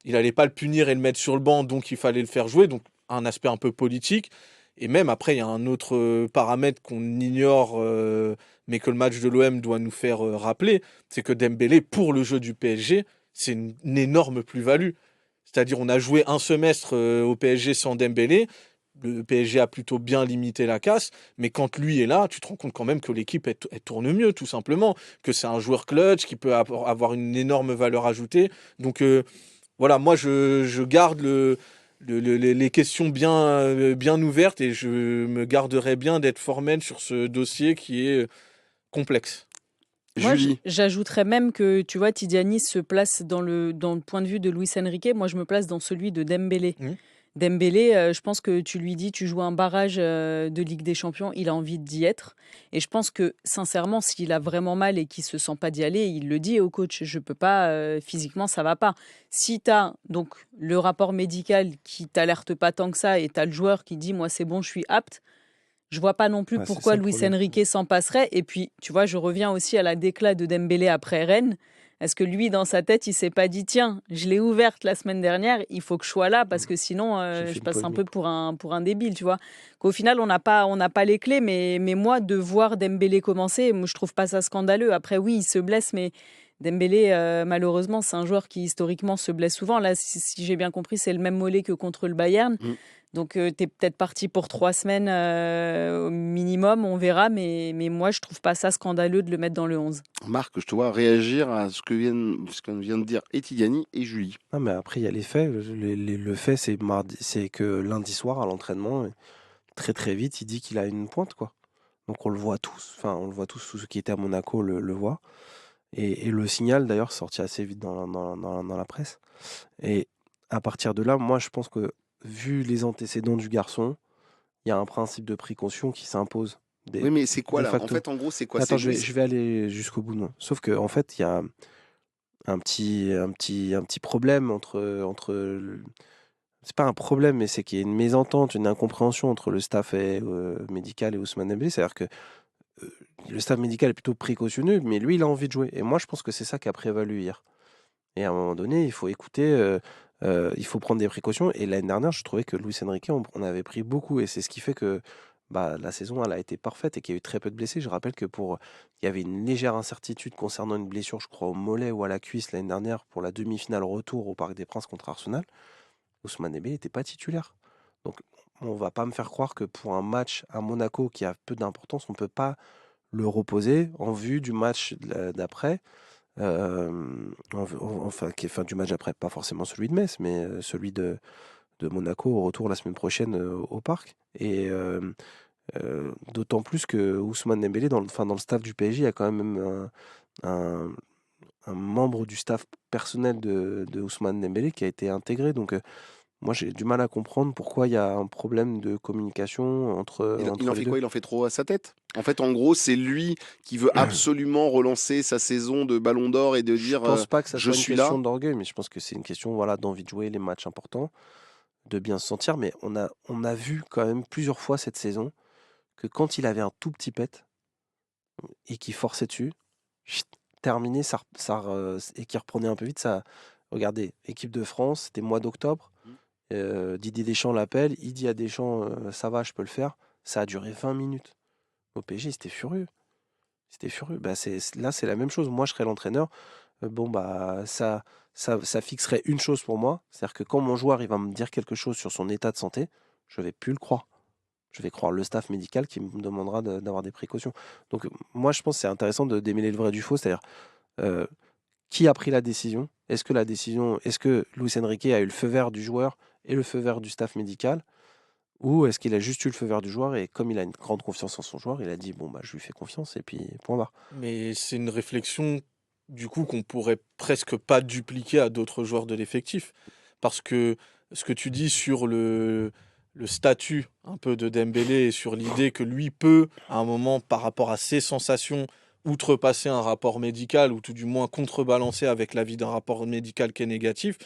n'allait pas le punir et le mettre sur le banc, donc il fallait le faire jouer, donc un aspect un peu politique. Et même après, il y a un autre paramètre qu'on ignore, mais que le match de l'OM doit nous faire rappeler, c'est que Dembélé, pour le jeu du PSG, c'est une énorme plus-value. C'est-à-dire, on a joué un semestre au PSG sans Dembélé. Le PSG a plutôt bien limité la casse, mais quand lui est là, tu te rends compte quand même que l'équipe elle tourne mieux, tout simplement, que c'est un joueur clutch qui peut avoir une énorme valeur ajoutée. Donc voilà, moi je garde les questions bien ouvertes, et je me garderai bien d'être formel sur ce dossier qui est complexe. Moi, Julie. j'ajouterais même que, tu vois, Tidiane se place dans le point de vue de Luis Enrique. Moi, je me place dans celui de Dembélé. Mhm. Dembélé, je pense que tu lui dis, tu joues un barrage de Ligue des Champions, il a envie d'y être. Et je pense que, sincèrement, s'il a vraiment mal et qu'il se sent pas d'y aller, il le dit au coach, je peux pas, physiquement, ça va pas. Si tu as donc le rapport médical qui t'alerte pas tant que ça, et tu as le joueur qui dit, moi, c'est bon, je suis apte, je vois pas non plus Ouais, c'est pourquoi ça le Luis problème. Enrique s'en passerait. Et puis, tu vois, je reviens aussi à la déclat de Dembélé après Rennes. Est-ce que lui, dans sa tête, il s'est pas dit, tiens, je l'ai ouverte la semaine dernière, il faut que je sois là parce que sinon, J'ai fait je une passe un peu polémique. pour un débile, tu vois. Qu'au final, on n'a pas les clés, mais moi, de voir Dembélé commencer, moi, je trouve pas ça scandaleux. Après, oui, il se blesse, mais Dembélé, malheureusement, c'est un joueur qui historiquement se blesse souvent. Là, si j'ai bien compris, c'est le même mollet que contre le Bayern. Mm. Donc, tu es peut-être parti pour 3 semaines au minimum, on verra. Mais moi, je trouve pas ça scandaleux de le mettre dans le 11. Marc, je te vois réagir à ce qu'on vient de dire et Tidiane et Julie. Non, mais après, il y a les faits. Le fait, c'est que lundi soir, à l'entraînement, très très vite, il dit qu'il a une pointe, quoi. Donc on le voit tous. Enfin, on le voit tous ceux qui étaient à Monaco le voient. Et le signal, d'ailleurs, sorti assez vite dans la presse. Et à partir de là, moi, je pense que, vu les antécédents du garçon, il y a un principe de précaution qui s'impose. Oui, mais c'est quoi De là? En facto. fait, en gros, c'est quoi? Attends, je vais aller jusqu'au bout. Non. Sauf que en fait, il y a un petit problème c'est pas un problème, mais c'est qu'il y a une mésentente, une incompréhension entre le staff médical et Ousmane Dembélé. C'est-à-dire que le staff médical est plutôt précautionneux, mais lui, il a envie de jouer. Et moi, je pense que c'est ça qui a prévalu hier. Et à un moment donné, il faut écouter, il faut prendre des précautions. Et l'année dernière, je trouvais que Luis Enrique, on avait pris beaucoup. Et c'est ce qui fait que la saison, elle a été parfaite et qu'il y a eu très peu de blessés. Je rappelle que il y avait une légère incertitude concernant une blessure, je crois, au mollet ou à la cuisse l'année dernière pour la demi-finale retour au Parc des Princes contre Arsenal. Ousmane Dembélé n'était pas titulaire. Donc, on va pas me faire croire que pour un match à Monaco qui a peu d'importance, on peut pas le reposer en vue du match d'après. Enfin, du match d'après, pas forcément celui de Metz, mais celui de Monaco au retour la semaine prochaine au Parc. Et d'autant plus que Ousmane Dembélé, dans le staff du PSG, il y a quand même un membre du staff personnel de Ousmane Dembélé qui a été intégré. Donc Moi, j'ai du mal à comprendre pourquoi il y a un problème de communication entre Il en les fait deux. quoi? Il en fait trop à sa tête? En fait, en gros, c'est lui qui veut absolument relancer sa saison de Ballon d'Or et de Je dire pense pas que ça je soit une suis question là. d'orgueil, mais je pense que c'est une question voilà, d'envie de jouer les matchs importants, de bien se sentir. Mais on a vu quand même plusieurs fois cette saison que quand il avait un tout petit pet et qu'il forçait dessus, chut, terminé, et qu'il reprenait un peu vite, ça. Regardez, équipe de France, c'était mois d'octobre. Didier Deschamps l'appelle, il dit à Deschamps ça va, je peux le faire. Ça a duré 20 minutes. Au PSG, c'était furieux. C'était furieux. Bah, là, c'est la même chose. Moi, je serais l'entraîneur. Bon, bah, ça fixerait une chose pour moi. C'est-à-dire que quand mon joueur il va me dire quelque chose sur son état de santé, je vais plus le croire. Je vais croire le staff médical qui me demandera d'avoir des précautions. Donc, moi, je pense que c'est intéressant de démêler le vrai du faux. C'est-à-dire, euh, qui a pris la décision? Est-ce que Luis Enrique a eu le feu vert du joueur et le feu vert du staff médical? Ou est-ce qu'il a juste eu le feu vert du joueur et comme il a une grande confiance en son joueur, il a dit bon bah je lui fais confiance et puis point barre. Mais c'est une réflexion, du coup, qu'on pourrait presque pas dupliquer à d'autres joueurs de l'effectif. Parce que ce que tu dis sur le statut un peu de Dembélé et sur l'idée que lui peut, à un moment, par rapport à ses sensations, outrepasser un rapport médical ou tout du moins contrebalancer avec l'avis d'un rapport médical qui est négatif.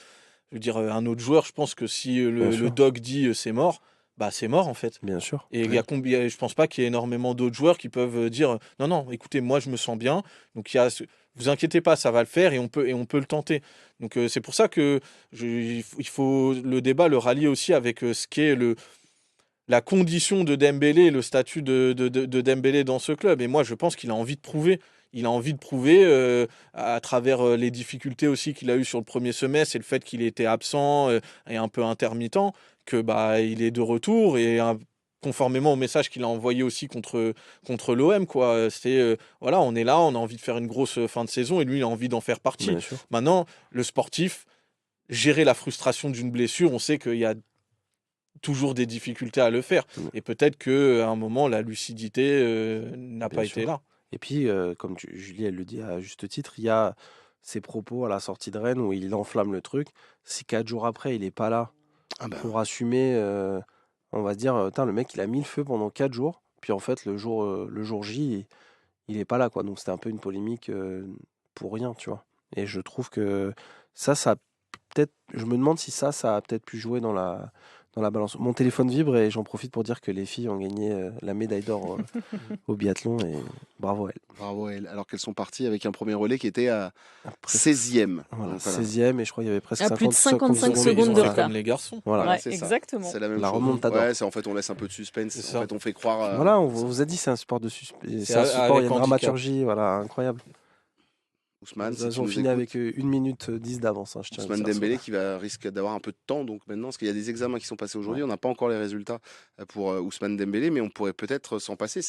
Je veux dire, un autre joueur, je pense que si Bien le sûr. doc dit c'est mort, bah c'est mort en fait. Bien sûr. Et il y a je pense pas qu'il y ait énormément d'autres joueurs qui peuvent dire non, non, écoutez, moi je me sens bien, donc vous inquiétez pas, ça va le faire et on peut le tenter. Donc c'est pour ça que il faut le débat le rallier aussi avec ce qu'est la condition de Dembélé, le statut de Dembélé dans ce club. Et moi je pense qu'il a envie de prouver. Il a envie de prouver à travers les difficultés aussi qu'il a eues sur le premier semestre et le fait qu'il était absent et un peu intermittent, que bah il est de retour et conformément au message qu'il a envoyé aussi contre l'OM quoi. C'est voilà, on est là, on a envie de faire une grosse fin de saison et lui il a envie d'en faire partie. Bien sûr. Maintenant, le sportif, gérer la frustration d'une blessure, on sait qu'il y a toujours des difficultés à le faire et peut-être que à un moment la lucidité n'a Bien pas sûr. été là. Et puis, comme Julie, elle le dit à juste titre, il y a ses propos à la sortie de Rennes où il enflamme le truc. Si 4 jours après, il n'est pas là Ah bah, pour assumer, on va se dire, putain, le mec, il a mis le feu pendant 4 jours. Puis en fait, le jour J, il n'est pas là, quoi. Donc c'était un peu une polémique pour rien, tu vois. Et je trouve que ça a peut-être. Je me demande si ça a peut-être pu jouer dans la balance. Mon téléphone vibre et j'en profite pour dire que les filles ont gagné la médaille d'or au biathlon et bravo à elles. bravo à elle. Alors qu'elles sont parties avec un premier relais qui était à Après, 16e. voilà, Donc, voilà. 16e et je crois qu'il y avait presque À plus de 55 55 Mais ils ont secondes de fait retard. comme les garçons. Voilà. Voilà, Ouais, c'est ça. exactement. C'est la même La chose. remontador. Ouais, c'est en fait on laisse un peu de suspense. C'est En ça. fait, on fait croire. Voilà, on vous a dit c'est un sport de suspense. C'est C'est un support, il y a avec une handicap. dramaturgie, voilà, incroyable. Ousmane, si Ils tu ont nous fini écoutes. avec 1 minute 10 d'avance. Hein, je tiens à Ousmane dire ça. Dembélé qui risque d'avoir un peu de temps donc maintenant parce qu'il y a des examens qui sont passés aujourd'hui, on n'a pas encore les résultats pour Ousmane Dembélé mais on pourrait peut-être s'en passer.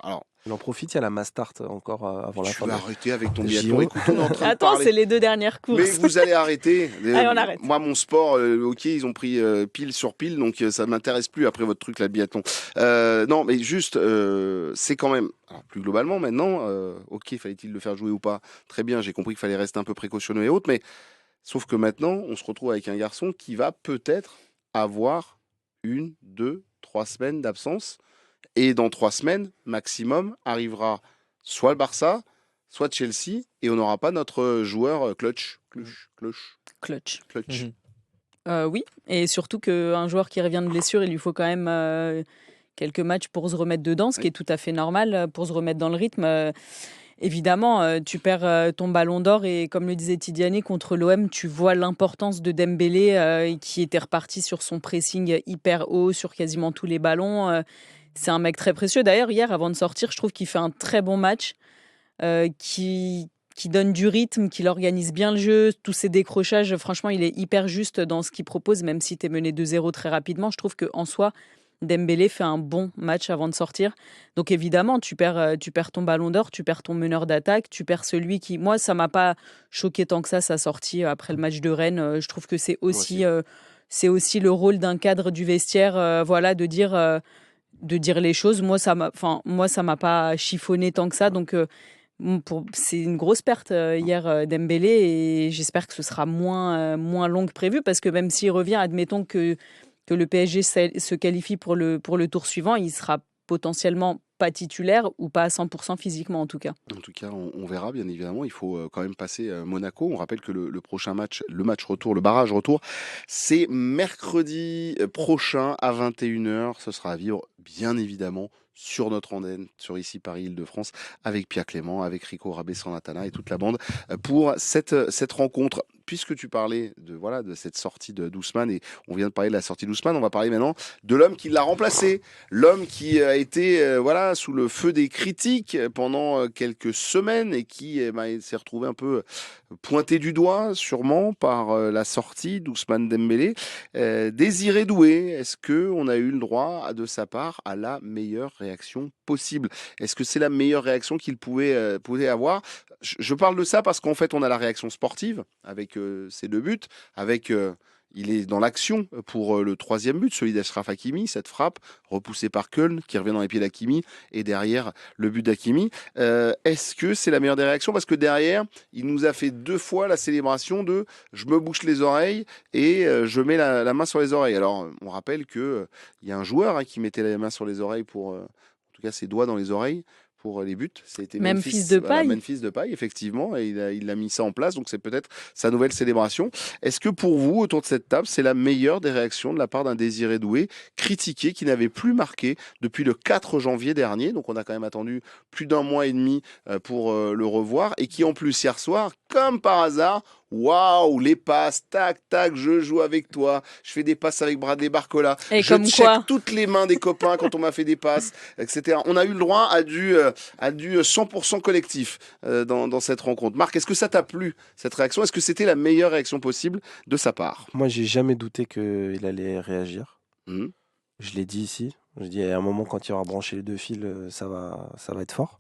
Alors, Il en profite, il y a la Mastart encore avant la tu fin. vas arrêter avec ton JO. biathlon. Écoute, on est en train de Attends, parler. c'est les 2 dernières Mais courses. vous allez arrêter. Allez, on arrête. Moi, mon sport, le hockey, ils ont pris pile sur pile, donc ça m'intéresse plus après votre truc, la biathlon. Non, mais juste, c'est quand même. Alors, plus globalement, maintenant, ok, fallait-il le faire jouer ou pas? Très bien, j'ai compris qu'il fallait rester un peu précautionneux et autres, mais sauf que maintenant, on se retrouve avec un garçon qui va peut-être avoir 1, 2, 3 semaines d'absence. Et dans 3 semaines, maximum, arrivera soit le Barça, soit Chelsea, et on n'aura pas notre joueur clutch. Clutch. Mhm. Oui, et surtout qu'un joueur qui revient de blessure, il lui faut quand même quelques matchs pour se remettre dedans, ce qui est tout à fait normal pour se remettre dans le rythme. Évidemment, tu perds ton ballon d'or et comme le disait Tidiane, contre l'OM, tu vois l'importance de Dembélé qui était reparti sur son pressing hyper haut sur quasiment tous les ballons. C'est un mec très précieux. D'ailleurs, hier, avant de sortir, je trouve qu'il fait un très bon match, qui donne du rythme, qui organise bien le jeu, tous ses décrochages. Franchement, il est hyper juste dans ce qu'il propose, même si tu es mené 2-0 très rapidement. Je trouve qu'en soi, Dembélé fait un bon match avant de sortir. Donc évidemment, tu perds ton ballon d'or, tu perds ton meneur d'attaque, tu perds celui qui... Moi, ça m'a pas choqué tant que ça, sa sortie après le match de Rennes. Je trouve que c'est aussi le rôle d'un cadre du vestiaire, voilà, de dire les choses. Moi, ça m'a pas chiffonné tant que ça. Donc C'est une grosse perte hier Dembélé et j'espère que ce sera moins long que prévu parce que même s'il revient, admettons que le PSG se qualifie pour le tour suivant, il sera potentiellement pas titulaire ou pas à 100% physiquement en tout cas. En tout cas, on verra bien évidemment. Il faut quand même passer Monaco. On rappelle que le prochain match, le match retour, le barrage retour, c'est mercredi prochain à 21h. Ce sera à vivre bien évidemment sur notre antenne, sur ici Paris Île-de-France, avec Pierre Clément, avec Rico Rabé-Santana et toute la bande pour cette rencontre. Puisque tu parlais de cette sortie d'Ousmane et on vient de parler de la sortie d'Ousmane, on va parler maintenant de l'homme qui l'a remplacé, l'homme qui a été sous le feu des critiques pendant quelques semaines et qui s'est retrouvé un peu pointé du doigt sûrement par la sortie d'Ousmane Dembélé. Désiré Doué, est-ce qu'on a eu le droit de sa part à la meilleure réaction possible? Est-ce que c'est la meilleure réaction qu'il pouvait avoir? Je parle de ça parce qu'en fait, on a la réaction sportive avec ses 2 buts, avec il est dans l'action pour le 3e but, celui d'Achraf Hakimi, cette frappe repoussée par Köln qui revient dans les pieds d'Hakimi et derrière le but d'Hakimi. Est-ce que c'est la meilleure des réactions? Parce que derrière, il nous a fait 2 fois la célébration de je me bouche les oreilles et je mets la main sur les oreilles. Alors, on rappelle qu'il y a un joueur qui mettait la main sur les oreilles pour, en tout cas ses doigts dans les oreilles, pour les buts. C'était Memphis Depay. Memphis Depay, effectivement, et il a mis ça en place, donc c'est peut-être sa nouvelle célébration. Est-ce que pour vous, autour de cette table, c'est la meilleure des réactions de la part d'un Désiré Doué, critiqué, qui n'avait plus marqué depuis le 4 janvier dernier, donc on a quand même attendu plus d'1 mois et demi pour le revoir, et qui en plus hier soir, comme par hasard, waouh, les passes, tac, tac, je joue avec toi, je fais des passes avec Bradley Barcola, Et je comme check quoi toutes les mains des copains quand on m'a fait des passes, etc. On a eu le droit à du 100% collectif dans cette rencontre. Marc, est-ce que ça t'a plu, cette réaction? Est-ce que c'était la meilleure réaction possible de sa part? Moi, j'ai jamais douté qu'il allait réagir. Mhm. Je l'ai dit ici. Je dis à un moment, quand il aura branché les 2 fils, ça va être fort.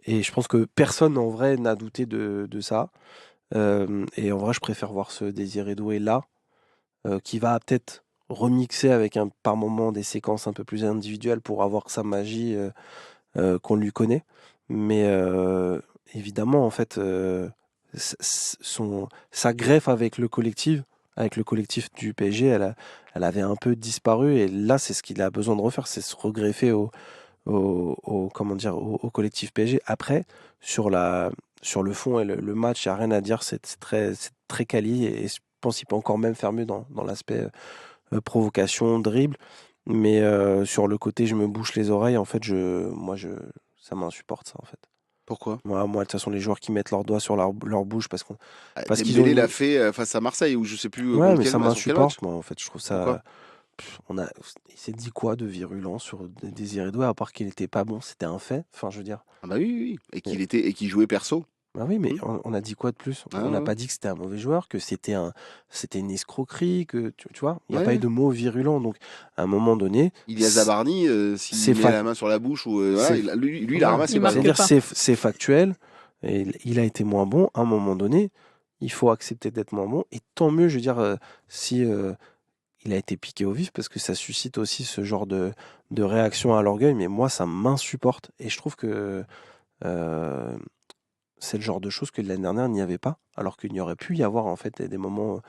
Et je pense que personne en vrai n'a douté de ça. Et en vrai, je préfère voir ce Désiré Doué là, qui va peut-être remixer avec par moment des séquences un peu plus individuelles pour avoir sa magie qu'on lui connaît. Mais évidemment, en fait, sa greffe avec le collectif du PSG, elle avait un peu disparu. Et là, c'est ce qu'il a besoin de refaire, c'est se regreffer comment dire, au collectif PSG. Après, sur le fond et le match, il n'y a rien à dire. C'est très quali et je pense qu'il peut encore même faire mieux dans l'aspect provocation, dribble. Mais sur le côté, je me bouche les oreilles. En fait, ça m'insupporte ça en fait. Pourquoi? Moi, de toute façon, les joueurs qui mettent leurs doigts sur leur bouche parce qu'ils Dembélé ont. l'a fait face à Marseille ou je sais plus Ouais, contre mais ça sur quel match. m'insupporte. Moi, en fait, je trouve Pourquoi? ça. Il s'est dit quoi de virulent sur Désiré Doué, à part qu'il était pas bon, c'était un fait. Enfin, je veux dire. Ah bah oui, oui, oui. Et qu'il jouait perso. Bah oui, mais Mhm. on a dit quoi de plus? Ah, On n'a ouais. pas dit que c'était un mauvais joueur, que c'était une escroquerie, que tu vois, il n'y a Ouais, pas eu ouais. de mots virulents. Donc, à un moment donné, Ilias Zabarni, s'il c'est met la main sur la bouche, ou voilà, c'est- lui, il a voilà. ramassé. Il marque Ballon. C'est-à-dire, pas. c'est factuel. Et il a été moins bon. À un moment donné, il faut accepter d'être moins bon. Et tant mieux, je veux dire, si il a été piqué au vif, parce que ça suscite aussi ce genre de réaction à l'orgueil. Mais moi, ça m'insupporte. Et je trouve que euh, c'est le genre de choses que l'année dernière, il n'y avait pas. Alors qu'il y aurait pu y avoir, en fait, des moments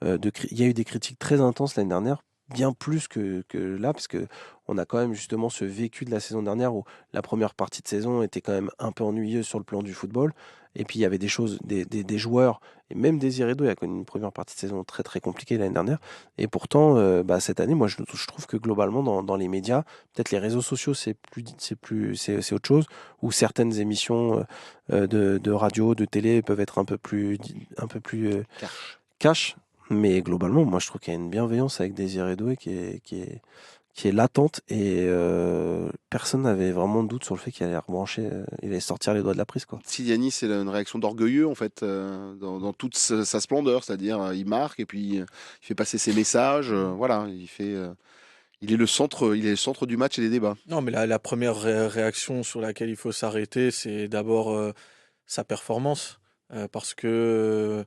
il y a eu des critiques très intenses l'année dernière, bien plus que là, parce que on a quand même justement ce vécu de la saison dernière où la première partie de saison était quand même un peu ennuyeuse sur le plan du football. Et puis il y avait des choses, des joueurs, et même Désiré Doué a connu une première partie de saison très très compliquée l'année dernière. Et pourtant, cette année, moi je trouve que globalement dans les médias, peut-être les réseaux sociaux c'est autre chose, ou certaines émissions de radio, de télé peuvent être un peu plus cash. Mais globalement, moi, je trouve qu'il y a une bienveillance avec Désiré Doué qui est latente et personne n'avait vraiment de doute sur le fait qu'il allait rebrancher, il allait sortir les doigts de la prise, quoi. Sidiani, c'est une réaction d'orgueilleux en fait, dans toute sa splendeur, c'est-à-dire il marque et puis il fait passer ses messages, voilà, il est le centre du match et des débats. Non, mais la première réaction sur laquelle il faut s'arrêter, c'est d'abord sa performance. Parce que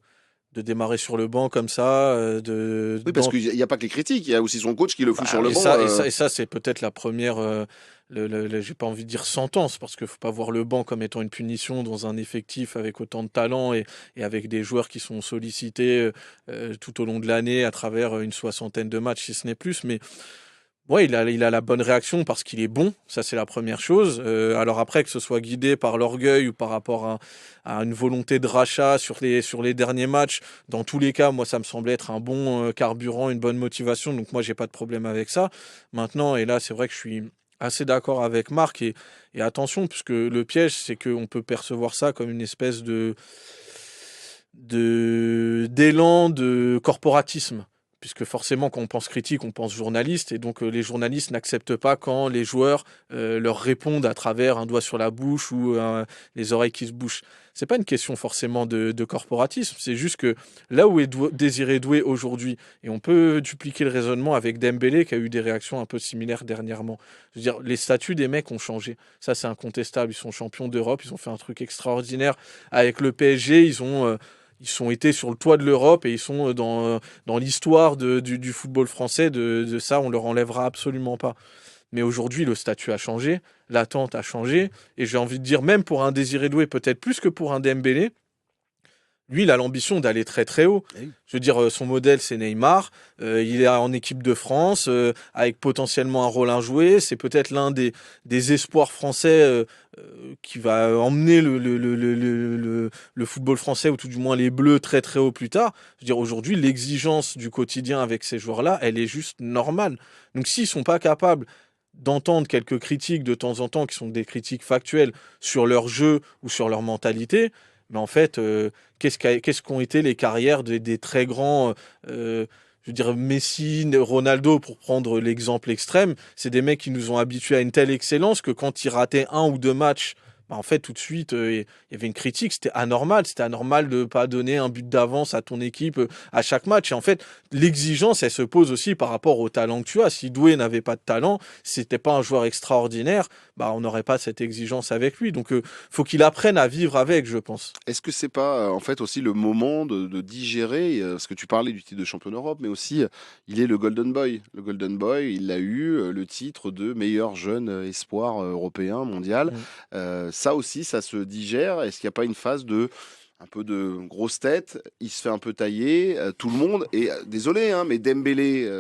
de démarrer sur le banc comme ça. Oui, parce qu'il n'y a pas que les critiques, il y a aussi son coach qui le fout sur le banc. Et ça, c'est peut-être la première, j'ai pas envie de dire sentence, parce qu'il ne faut pas voir le banc comme étant une punition dans un effectif avec autant de talent et avec des joueurs qui sont sollicités tout au long de l'année à travers une 60aine de matchs, si ce n'est plus. Mais ouais, il a la bonne réaction parce qu'il est bon, ça c'est la première chose. Alors après, que ce soit guidé par l'orgueil ou par rapport à une volonté de rachat sur les derniers matchs, dans tous les cas, moi ça me semblait être un bon carburant, une bonne motivation, donc moi j'ai pas de problème avec ça. Maintenant, et là c'est vrai que je suis assez d'accord avec Marc, et attention, puisque le piège c'est qu'on peut percevoir ça comme une espèce d'élan de corporatisme. Puisque forcément, quand on pense critique, on pense journaliste, et donc les journalistes n'acceptent pas quand les joueurs leur répondent à travers un doigt sur la bouche ou les oreilles qui se bouchent. C'est pas une question forcément de corporatisme, c'est juste que là où est Désiré Doué aujourd'hui, et on peut dupliquer le raisonnement avec Dembélé qui a eu des réactions un peu similaires dernièrement. Je veux dire, les statuts des mecs ont changé, ça c'est incontestable. Ils sont champions d'Europe, ils ont fait un truc extraordinaire avec le PSG, ils ont été sur le toit de l'Europe et ils sont dans l'histoire du football français. De ça, on leur enlèvera absolument pas. Mais aujourd'hui, le statut a changé, l'attente a changé. Et j'ai envie de dire, même pour un Désiré Doué, peut-être plus que pour un Dembélé, lui, il a l'ambition d'aller très très haut. Oui. Je veux dire, son modèle, c'est Neymar. Il est en équipe de France, avec potentiellement un rôle à jouer. C'est peut-être l'un des espoirs français qui va emmener le football français, ou tout du moins les Bleus, très très haut plus tard. Je veux dire, aujourd'hui, l'exigence du quotidien avec ces joueurs-là, elle est juste normale. Donc s'ils ne sont pas capables d'entendre quelques critiques de temps en temps, qui sont des critiques factuelles sur leur jeu ou sur leur mentalité, mais en fait, qu'est-ce qu'ont été les carrières des très grands, je veux dire Messi, Ronaldo, pour prendre l'exemple extrême. C'est des mecs qui nous ont habitués à une telle excellence que quand ils rataient un ou deux matchs, bah en fait, tout de suite, il y avait une critique. C'était anormal de ne pas donner un but d'avance à ton équipe à chaque match. Et en fait, l'exigence, elle se pose aussi par rapport au talent que tu as. Si Doué n'avait pas de talent, si c'était pas un joueur extraordinaire, bah, on n'aurait pas cette exigence avec lui. Donc, faut qu'il apprenne à vivre avec, je pense. Est-ce que c'est pas en fait aussi le moment de digérer, parce que tu parlais du titre de champion d'Europe, mais aussi il est le Golden Boy. Le Golden Boy, il a eu le titre de meilleur jeune espoir européen, mondial. Ça aussi, ça se digère. Est-ce qu'il n'y a pas une phase un peu de grosse tête, il se fait un peu tailler, tout le monde, et désolé, hein, mais Dembélé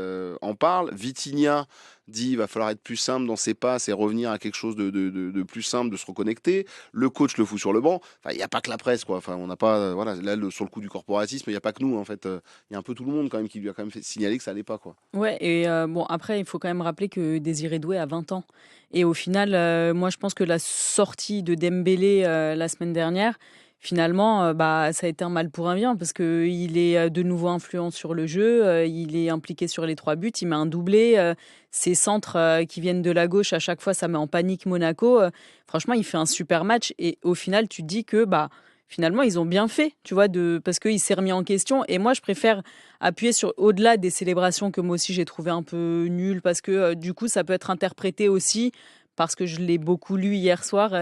en parle, Vitinha dit il va falloir être plus simple dans ses passes et revenir à quelque chose de plus simple, de se reconnecter. Le coach le fout sur le banc. Enfin, il n'y a pas que la presse, quoi. Enfin, on n'a pas, voilà, là, sur le coup du corporatisme, il n'y a pas que nous, en fait. Il y a un peu tout le monde, quand même, qui lui a quand même fait signaler que ça allait pas, quoi. Ouais, et bon, après, il faut quand même rappeler que Désiré Doué a 20 ans. Et au final, moi, je pense que la sortie de Dembélé la semaine dernière, finalement, bah, ça a été un mal pour un bien, parce qu'il est de nouveau influent sur le jeu, il est impliqué sur les 3 buts, il met un doublé, ses centres qui viennent de la gauche, à chaque fois, ça met en panique Monaco. Franchement, il fait un super match, et au final, tu te dis que bah, finalement, ils ont bien fait, tu vois, parce qu'il s'est remis en question. Et moi, je préfère appuyer sur, au-delà des célébrations que moi aussi j'ai trouvé un peu nulles, parce que du coup, ça peut être interprété aussi, parce que je l'ai beaucoup lu hier soir,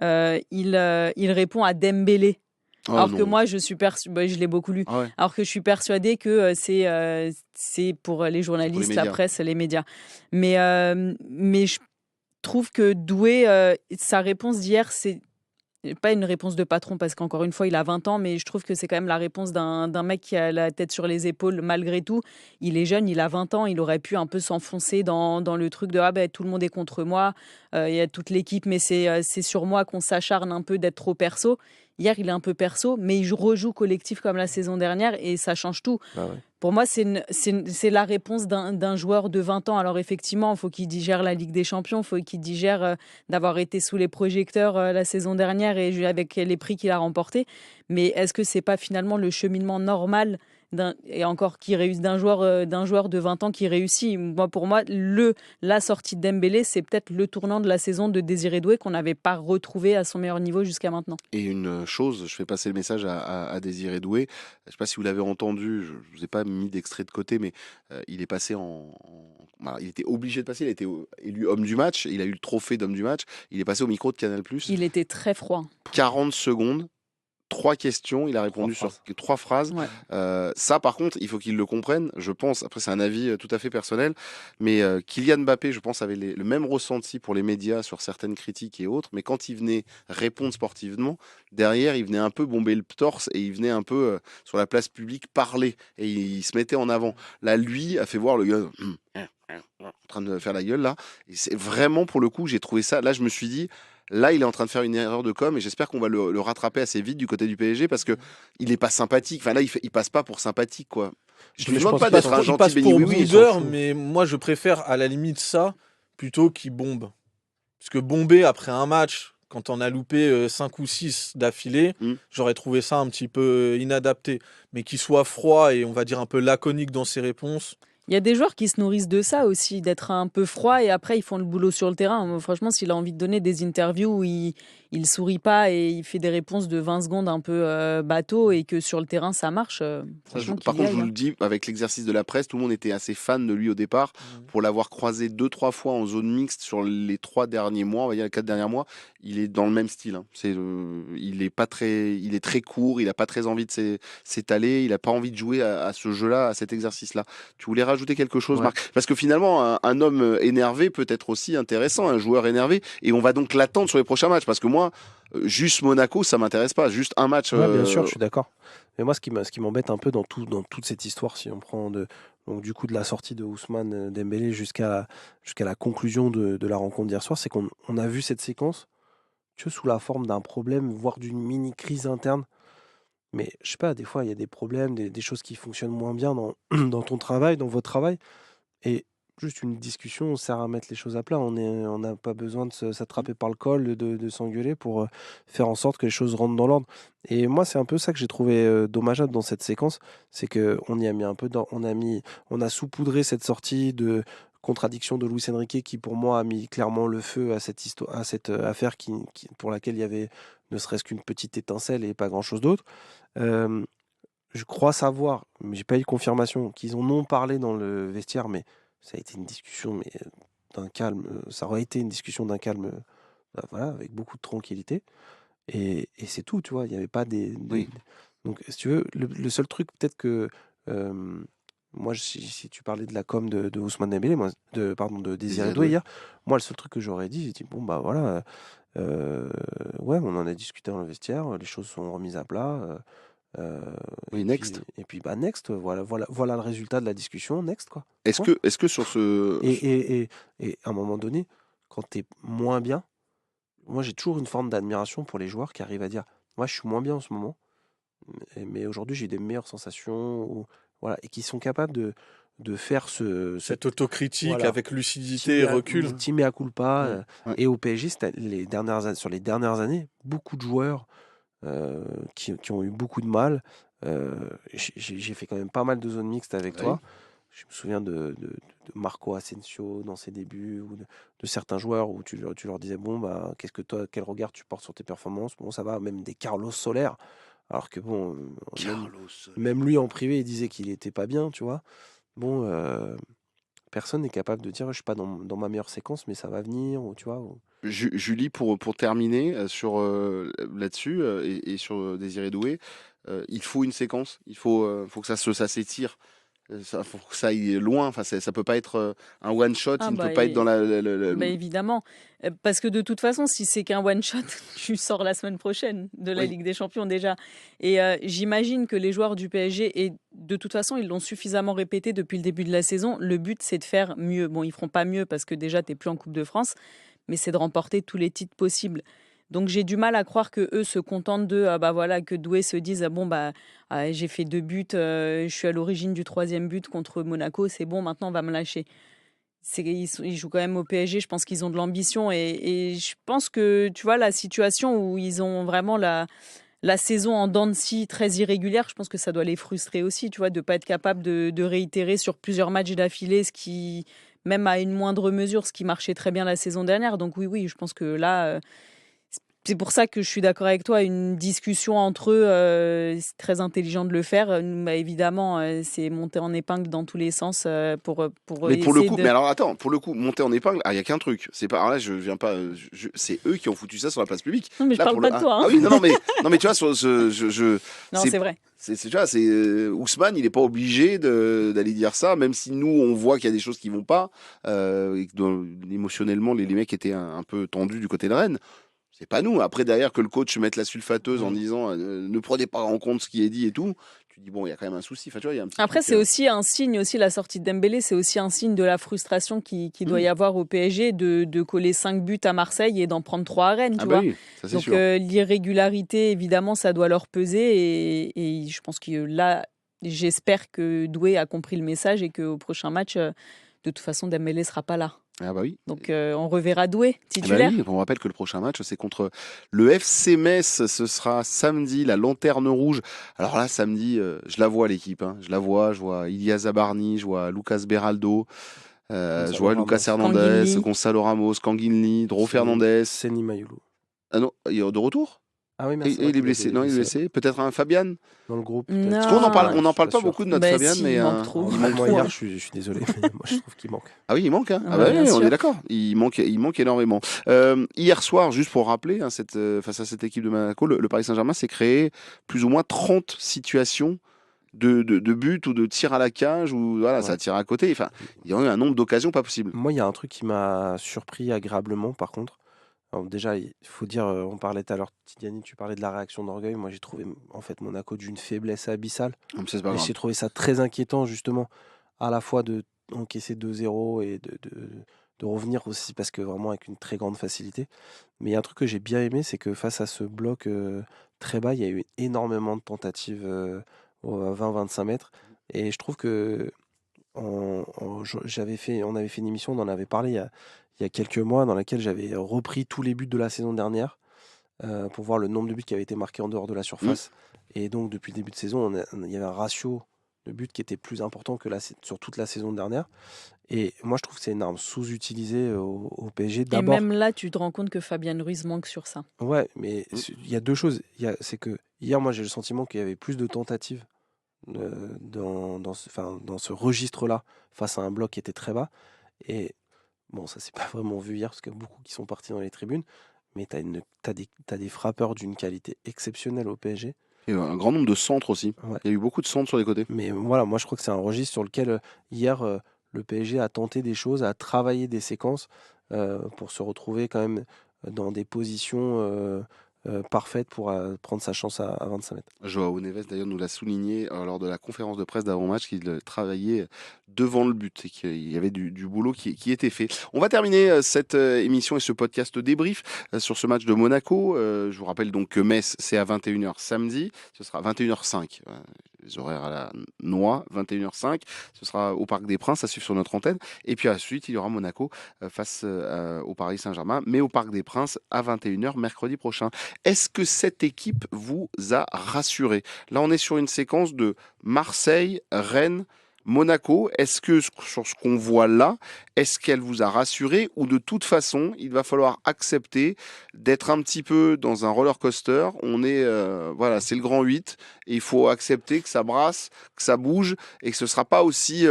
il répond à Dembélé. Oh, Alors que non. moi, je l'ai beaucoup lu. Ah ouais. Alors que je suis persuadée que c'est pour les journalistes, la médias. presse, les médias. Mais je trouve que Doué, sa réponse d'hier, c'est pas une réponse de patron, parce qu'encore une fois, il a 20 ans, mais je trouve que c'est quand même la réponse d'un mec qui a la tête sur les épaules malgré tout. Il est jeune, il a 20 ans, il aurait pu un peu s'enfoncer dans le truc de ah ben, tout le monde est contre moi, il y a toute l'équipe, mais c'est sur moi qu'on s'acharne un peu d'être trop perso. Hier, il est un peu perso, mais il rejoue collectif comme la saison dernière et ça change tout. Ah ouais. Pour moi, c'est la réponse d'un joueur de 20 ans. Alors effectivement, il faut qu'il digère la Ligue des Champions, il faut qu'il digère d'avoir été sous les projecteurs la saison dernière et avec les prix qu'il a remportés. Mais est-ce que c'est pas finalement le cheminement normal et encore qui réussit d'un joueur de 20 ans qui réussit? Moi, pour moi, la sortie de Dembélé, c'est peut-être le tournant de la saison de Désiré Doué qu'on n'avait pas retrouvé à son meilleur niveau jusqu'à maintenant. Et une chose, je fais passer le message à Désiré Doué. Je ne sais pas si vous l'avez entendu, je ne vous ai pas mis d'extrait de côté, mais il est passé il était obligé de passer, il a été élu homme du match, il a eu le trophée d'homme du match, il est passé au micro de Canal+. Il était très froid. 40 secondes 3 questions, il a répondu sur 3 phrases. Ouais. Ça, par contre, il faut qu'il le comprenne, je pense. Après, c'est un avis tout à fait personnel, mais Kylian Mbappé, je pense, avait le même ressenti pour les médias sur certaines critiques et autres, mais quand il venait répondre sportivement, derrière, il venait un peu bomber le torse et il venait un peu sur la place publique parler et il se mettait en avant. Là, lui a fait voir le gars en train de faire la gueule là, et c'est vraiment, pour le coup, j'ai trouvé ça. Là, je me suis dit, là, il est en train de faire une erreur de com et j'espère qu'on va le rattraper assez vite du côté du PSG parce que il est pas sympathique. Enfin là, il passe pas pour sympathique, quoi. Je te Mais je demande pense pas pas d'être un Il gentil passe béni pour oui oui. bondeur, fout. mais moi je préfère à la limite ça plutôt qu'il bombe. Parce que bomber après un match, quand on a loupé 5 ou 6 d'affilée, Mm. j'aurais trouvé ça un petit peu inadapté. Mais qu'il soit froid et on va dire un peu laconique dans ses réponses, Il y a des joueurs qui se nourrissent de ça aussi, d'être un peu froid et après ils font le boulot sur le terrain. Moi, franchement, s'il a envie de donner des interviews où il sourit pas et il fait des réponses de 20 secondes un peu bateau et que sur le terrain ça marche, franchement Par qu'il y contre, je aille. vous Hein. le dis, avec l'exercice de la presse, tout le monde était assez fan de lui au départ. Pour l'avoir croisé 2-3 fois en zone mixte sur les 3 derniers mois, on va dire les 4 derniers mois, il est dans le même style. Hein. Il est très court, il a pas très envie de s'étaler, il a pas envie de jouer à ce jeu-là, à cet exercice-là. Tu voulais rajouter quelque chose, Ouais. Marc? Parce que finalement, un homme énervé peut être aussi intéressant, un joueur énervé, et on va donc l'attendre sur les prochains matchs. Parce que moi, juste Monaco, ça m'intéresse pas. Juste un match. Ouais, bien sûr, je suis d'accord. Mais moi, ce qui m'embête un peu dans toute cette histoire, si on prend donc du coup de la sortie de Ousmane Dembélé jusqu'à la conclusion de la rencontre d'hier soir, c'est qu'on a vu cette séquence que sous la forme d'un problème, voire d'une mini crise interne. Mais je sais pas, des fois, il y a des problèmes, des choses qui fonctionnent moins bien dans ton travail, dans votre travail. Et juste une discussion sert à mettre les choses à plat. On n'a pas besoin de s'attraper par le col, de s'engueuler pour faire en sorte que les choses rentrent dans l'ordre. Et moi, c'est un peu ça que j'ai trouvé dommageable dans cette séquence, c'est que on y a mis un peu on a saupoudré cette sortie de contradiction de Luis Enrique qui, pour moi, a mis clairement le feu à cette histoire, à cette affaire pour laquelle il y avait ne serait-ce qu'une petite étincelle et pas grand-chose d'autre. Euh, je crois savoir, mais j'ai pas eu confirmation, qu'ils en ont parlé dans le vestiaire, mais ça a été une discussion mais d'un calme. Ça aurait été une discussion d'un calme, voilà, avec beaucoup de tranquillité. Et c'est tout, tu vois. Il n'y avait pas Oui. Donc, si tu veux, le seul truc peut-être que moi, si tu parlais de la com de Ousmane Dembélé, de Désiré Doué hier, moi, le seul truc que j'aurais dit, j'ai dit bon bah voilà, ouais, on en a discuté dans le vestiaire, les choses sont remises à plat. Oui, next. Puis bah next, voilà le résultat de la discussion, next quoi. Est-ce que sur ce. Et à un moment donné, quand tu es moins bien, moi j'ai toujours une forme d'admiration pour les joueurs qui arrivent à dire, moi je suis moins bien en ce moment, mais aujourd'hui j'ai des meilleures sensations, voilà, et qui sont capables de faire cette autocritique voilà, avec lucidité et recul. petit mea culpa. Ouais. Et au PSG, sur les dernières années, beaucoup de joueurs qui ont eu beaucoup de mal. J'ai fait quand même pas mal de zones mixtes avec Oui. toi. Je me souviens de Marco Asensio dans ses débuts, ou de certains joueurs où tu leur disais bon bah quel regard tu portes sur tes performances. Bon ça va, même des Carlos Soler, alors que bon même lui en privé il disait qu'il était pas bien, tu vois. Bon personne n'est capable de dire je suis pas dans ma meilleure séquence mais ça va venir, ou tu vois. Julie, pour terminer là-dessus et sur Désiré Doué, il faut une séquence. Il faut que ça s'étire. Ça, faut que ça aille loin. Enfin, ça peut pas être un one shot. Ah Il ne peut bah, pas être dans bah évidemment. Parce que de toute façon, si c'est qu'un one-shot, tu sors la semaine prochaine de la Oui. Ligue des Champions déjà. Et j'imagine que les joueurs du PSG, et de toute façon, ils l'ont suffisamment répété depuis le début de la saison, le but c'est de faire mieux. Bon, ils feront pas mieux parce que déjà, tu n'es plus en Coupe de France, mais c'est de remporter tous les titres possibles. Donc j'ai du mal à croire que eux se contentent bah voilà, que Doué se dise bon bah j'ai fait 2 buts, je suis à l'origine du 3e but contre Monaco, c'est bon, maintenant on va me lâcher. Ils jouent quand même au PSG, je pense qu'ils ont de l'ambition et je pense que tu vois la situation où ils ont vraiment la saison en dents de scie très irrégulière, je pense que ça doit les frustrer aussi, tu vois, de ne pas être capable de réitérer sur plusieurs matchs d'affilée, ce qui, même à une moindre mesure, ce qui marchait très bien la saison dernière. Donc oui, je pense que là, c'est pour ça que je suis d'accord avec toi. Une discussion entre eux, c'est très intelligent de le faire. Évidemment, c'est monter en épingle dans tous les sens pour Mais pour le essayer coup, de. mais alors attends, pour le coup, monter en épingle, il y a qu'un truc. C'est pas, alors là, je viens pas, c'est eux qui ont foutu ça sur la place publique. Non, mais je Là, parle pour pas le, de toi. ah Hein. oui, non, mais tu vois, Non, c'est vrai. tu vois, Ousmane, il est pas obligé d'aller dire ça, même si nous, on voit qu'il y a des choses qui vont pas, et que émotionnellement, les mecs étaient un peu tendus du côté de Rennes. C'est pas nous. Après, derrière, que le coach mette la sulfateuse en disant ne prenez pas en compte ce qui est dit et tout, tu dis bon, il y a quand même un souci. Enfin, tu vois, il y a un petit Après, truc, c'est aussi un signe, aussi la sortie de Dembélé, c'est aussi un signe de la frustration qui doit y avoir au PSG de coller 5 buts à Marseille et d'en prendre 3 à Rennes, tu Ah bah vois. oui, ça c'est Donc sûr. l'irrégularité, évidemment, ça doit leur peser et je pense que là, j'espère que Doué a compris le message et qu'au prochain match, de toute façon, Dembélé sera pas là. Ah bah oui. Donc on reverra Doué, Eh ben titulaire. oui, on rappelle que le prochain match, c'est contre le FC Metz. Ce sera samedi, la Lanterne Rouge. Alors là, samedi, je la vois l'équipe. Hein. Je vois Ilia Zabarni, je vois Lucas Beraldo, je vois Lucas Hernandez, Canguilhy. Gonzalo Ramos, Canguilhy, Dro Fernandez. Seni Mayoulou. Ah non, il est de retour? Ah oui, Et, merci. il est blessé. Non, il est blessé. Peut-être un Fabian? Dans le groupe. Non. Parce qu'on en parle, on Je n'en suis parle pas sûr. beaucoup de notre Bah Fabian, si, mais il manque trop. il manque Moi, trop. hier, Hein. je suis désolé, mais moi, je trouve qu'il manque. Ah oui, il manque. Hein. Ah Ah bah bah, oui, bien on sûr. est d'accord. Il manque énormément. Hier soir, juste pour rappeler, hein, face à cette équipe de Monaco, le Paris Saint-Germain s'est créé plus ou moins 30 situations de but ou de tir à la cage, ou voilà, Ouais. ça tire à côté. Enfin, il y a eu un nombre d'occasions pas possible. Moi, il y a un truc qui m'a surpris agréablement, par contre. Alors déjà, il faut dire, on parlait tout à l'heure, Tidiane, tu parlais de la réaction d'orgueil. Moi, j'ai trouvé en fait Monaco d'une faiblesse abyssale. Comme ça, c'est pas Et grave. j'ai trouvé ça très inquiétant, justement, à la fois de encaisser 2-0 et de revenir aussi, parce que vraiment avec une très grande facilité. Mais il y a un truc que j'ai bien aimé, c'est que face à ce bloc très bas, il y a eu énormément de tentatives à 20-25 mètres. Et je trouve que on avait fait une émission, on en avait parlé il y a quelques mois, dans laquelle j'avais repris tous les buts de la saison dernière pour voir le nombre de buts qui avaient été marqués en dehors de la surface. Et donc, depuis le début de saison, il y avait un ratio de buts qui était plus important que sur toute la saison dernière. Et moi, je trouve que c'est une arme sous-utilisée au PSG. Et D'abord, même là, tu te rends compte que Fabian Ruiz manque sur ça. ouais, mais il y a deux choses. C'est que hier, moi, j'ai le sentiment qu'il y avait plus de tentatives dans ce registre-là face à un bloc qui était très bas. Et bon, ça s'est pas vraiment vu hier parce qu'il y a beaucoup qui sont partis dans les tribunes. Mais t'as des frappeurs d'une qualité exceptionnelle au PSG. Et un grand nombre de centres aussi. Ouais. Il y a eu beaucoup de centres sur les côtés. Mais voilà, moi je crois que c'est un registre sur lequel hier le PSG a tenté des choses, a travaillé des séquences pour se retrouver quand même dans des positions parfaites pour prendre sa chance à 25 mètres. Joao Neves d'ailleurs nous l'a souligné lors de la conférence de presse d'avant-match qu'il travaillait devant le but et qu'il y avait du boulot qui était fait. On va terminer cette émission et ce podcast débrief sur ce match de Monaco. Je vous rappelle donc que Metz c'est à 21h samedi, ce sera 21h05. Les horaires à la noix, 21h05, ce sera au Parc des Princes, à suivre sur notre antenne. Et puis ensuite, il y aura Monaco face au Paris Saint-Germain, mais au Parc des Princes à 21h mercredi prochain. Est-ce que cette équipe vous a rassuré? Là, on est sur une séquence de Marseille, Rennes, Monaco. Est-ce que sur ce qu'on voit là, est-ce qu'elle vous a rassuré ou de toute façon, il va falloir accepter d'être un petit peu dans un roller coaster? On est, voilà, c'est le grand 8 et il faut accepter que ça brasse, que ça bouge et que ce sera pas aussi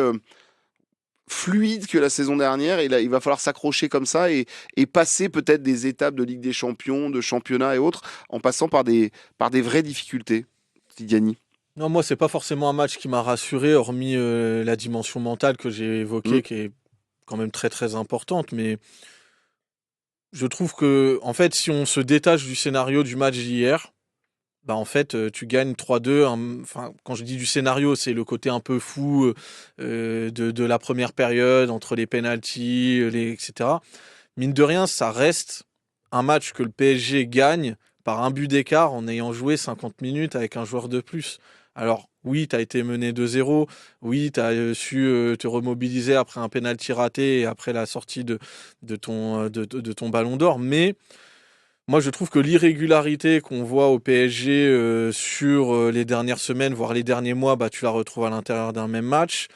fluide que la saison dernière. Et là, il va falloir s'accrocher comme ça et passer peut-être des étapes de Ligue des Champions, de championnat et autres, en passant par des vraies difficultés. Tidiane. Non, moi, c'est pas forcément un match qui m'a rassuré, hormis la dimension mentale que j'ai évoquée, qui est quand même très très importante. Mais je trouve que, en fait, si on se détache du scénario du match d'hier, bah en fait, tu gagnes 3-2. Enfin, quand je dis du scénario, c'est le côté un peu fou de la première période, entre les pénaltys, etc. Mine de rien, ça reste un match que le PSG gagne par un but d'écart en ayant joué 50 minutes avec un joueur de plus. Alors, oui, tu as été mené 2-0. Oui, tu as su te remobiliser après un pénalty raté et après la sortie de ton ballon d'or. Mais moi, je trouve que l'irrégularité qu'on voit au PSG sur les dernières semaines, voire les derniers mois, bah, tu la retrouves à l'intérieur d'un même match.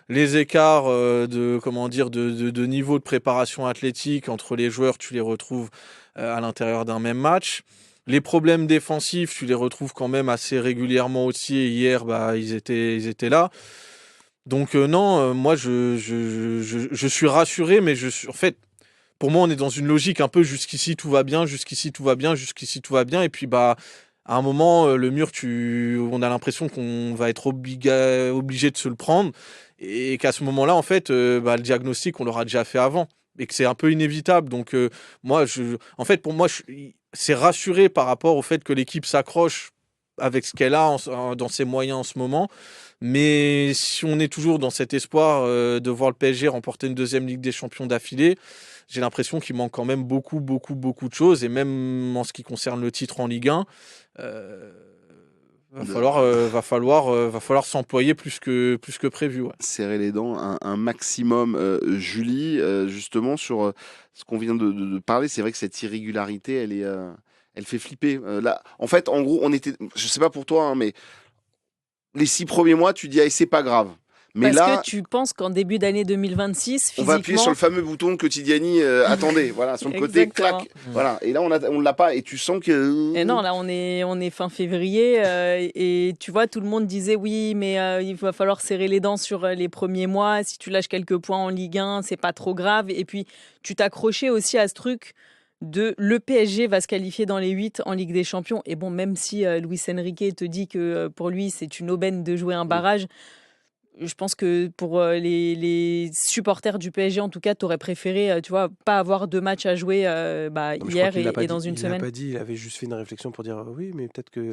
Les écarts de niveau de préparation athlétique entre les joueurs, tu les retrouves à l'intérieur d'un même match. Les problèmes défensifs, tu les retrouves quand même assez régulièrement aussi. Et hier, ils étaient là. Donc moi, je suis rassuré, mais en fait, pour moi, on est dans une logique un peu jusqu'ici, tout va bien, jusqu'ici, tout va bien, jusqu'ici, tout va bien. Et puis, à un moment, le mur, on a l'impression qu'on va être obligé de se le prendre. Et qu'à ce moment-là, en fait, le diagnostic, on l'aura déjà fait avant. Et que c'est un peu inévitable. Donc, en fait, pour moi, c'est rassuré par rapport au fait que l'équipe s'accroche avec ce qu'elle a dans ses moyens en ce moment. Mais si on est toujours dans cet espoir de voir le PSG remporter une deuxième Ligue des Champions d'affilée, j'ai l'impression qu'il manque quand même beaucoup, beaucoup, beaucoup de choses. Et même en ce qui concerne le titre en Ligue 1, va falloir s'employer plus que prévu. Ouais. Serrer les dents un maximum. Julie, justement, sur ce qu'on vient de parler, c'est vrai que cette irrégularité, elle fait flipper. Là, en fait, en gros, je sais pas pour toi, hein, mais les 6 premiers mois, tu dis, c'est pas grave. Mais Parce là, que tu penses qu'en début d'année 2026, physiquement... on va appuyer sur le fameux bouton que Tidiani attendait, voilà, sur le côté, clac, voilà. Et là, on l'a pas, et tu sens que... Et non, là, on est fin février, et tu vois, tout le monde disait, oui, mais il va falloir serrer les dents sur les premiers mois, si tu lâches quelques points en Ligue 1, c'est pas trop grave. Et puis, tu t'accrochais aussi à ce truc de le PSG va se qualifier dans les 8 en Ligue des Champions. Et bon, même si Luis Enrique te dit que pour lui, c'est une aubaine de jouer un barrage, je pense que pour les supporters du PSG, en tout cas, tu aurais préféré, tu vois, pas avoir 2 matchs à jouer hier et dans une semaine. Il n'a pas dit, il avait juste fait une réflexion pour dire oui, mais peut-être que...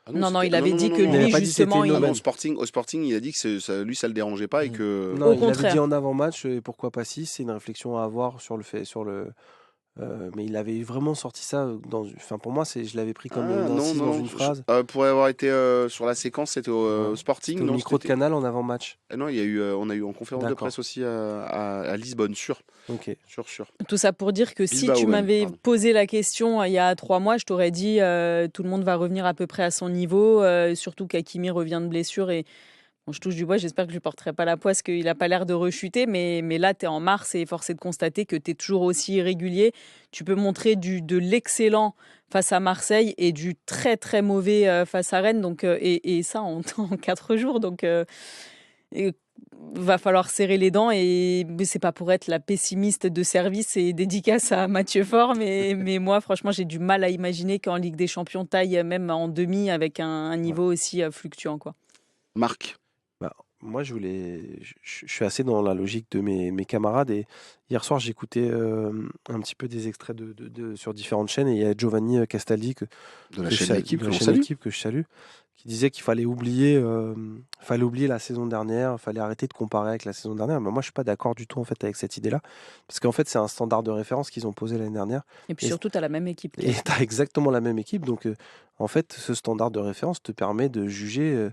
Ah Non, il avait dit que non, lui, pas dit justement, c'était une aubaine. Au Sporting, il a dit que lui, ça le dérangeait pas et que... Non, Au il avait contraire. dit en avant-match, et pourquoi pas 6, c'est une réflexion à avoir sur le fait, mais il avait vraiment sorti ça enfin pour moi, je l'avais pris comme une incise dans une phrase. Pour avoir été sur la séquence, c'était au Sporting. C'était au micro de Canal en avant-match. Non, on a eu en conférence de presse aussi à Lisbonne, sûr. Ok. Sûr. Tout ça pour dire que si Bilbao tu même, m'avais pardon. posé la question il y a 3 mois, je t'aurais dit tout le monde va revenir à peu près à son niveau, surtout qu'Hakimi revient de blessure et bon, je touche du bois, j'espère que je ne lui porterai pas la poisse, qu'il n'a pas l'air de rechuter, mais là, tu es en mars et force est de constater que tu es toujours aussi irrégulier. Tu peux montrer de l'excellent face à Marseille et du très très mauvais face à Rennes, donc, et ça en 4 jours. Donc, va falloir serrer les dents et c'est pas pour être la pessimiste de service et dédicace à Mathieu Faure, mais moi, franchement, j'ai du mal à imaginer qu'en Ligue des Champions, taille même en demi avec un niveau aussi fluctuant, quoi. Marc. Moi, je suis assez dans la logique de mes camarades et hier soir, j'écoutais un petit peu des extraits sur différentes chaînes et il y a Giovanni Castaldi De la chaîne L'équipe, de la qu'on chaîne salue. L'équipe que je salue, qui disait qu'il fallait oublier la saison dernière, il fallait arrêter de comparer avec la saison dernière. Mais moi, je suis pas d'accord du tout en fait avec cette idée-là, parce qu'en fait, c'est un standard de référence qu'ils ont posé l'année dernière. Et puis surtout, tu as la même équipe. Et tu as exactement la même équipe, donc en fait, ce standard de référence te permet de juger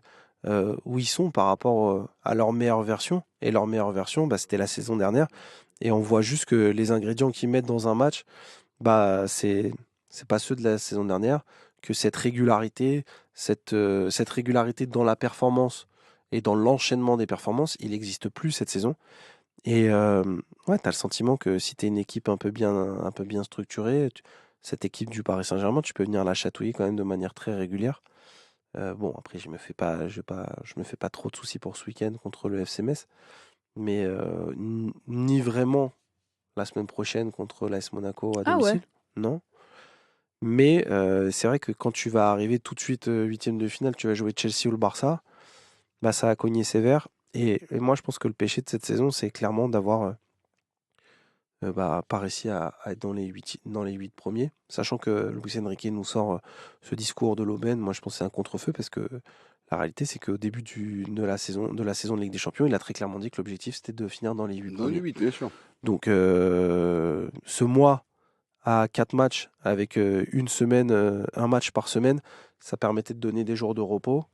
où ils sont par rapport à leur meilleure version. Et leur meilleure version, c'était la saison dernière. Et on voit juste que les ingrédients qu'ils mettent dans un match, c'est pas ceux de la saison dernière, que cette régularité dans la performance et dans l'enchaînement des performances, il n'existe plus cette saison. Et ouais, tu as le sentiment que si tu es une équipe un peu bien structurée, cette équipe du Paris Saint-Germain, tu peux venir la chatouiller quand même de manière très régulière. Bon, après, je me fais pas trop de soucis pour ce week-end contre le FC Metz, mais ni vraiment la semaine prochaine contre l'AS Monaco à domicile, non. Mais c'est vrai que quand tu vas arriver tout de suite 8e de finale, tu vas jouer Chelsea ou le Barça, ça a cogné sévère. Et moi, je pense que le péché de cette saison, c'est clairement d'avoir pas réussi à être dans les 8 premiers, sachant que Luis Enrique nous sort ce discours de l'aubaine. Moi, je pense que c'est un contre-feu, parce que la réalité, c'est qu'au début de la saison de Ligue des Champions, il a très clairement dit que l'objectif, c'était de finir dans les 8 Dans premiers. les 8, bien sûr. Donc, ce mois à 4 matchs, avec une semaine, un match par semaine, ça permettait de donner des jours de repos,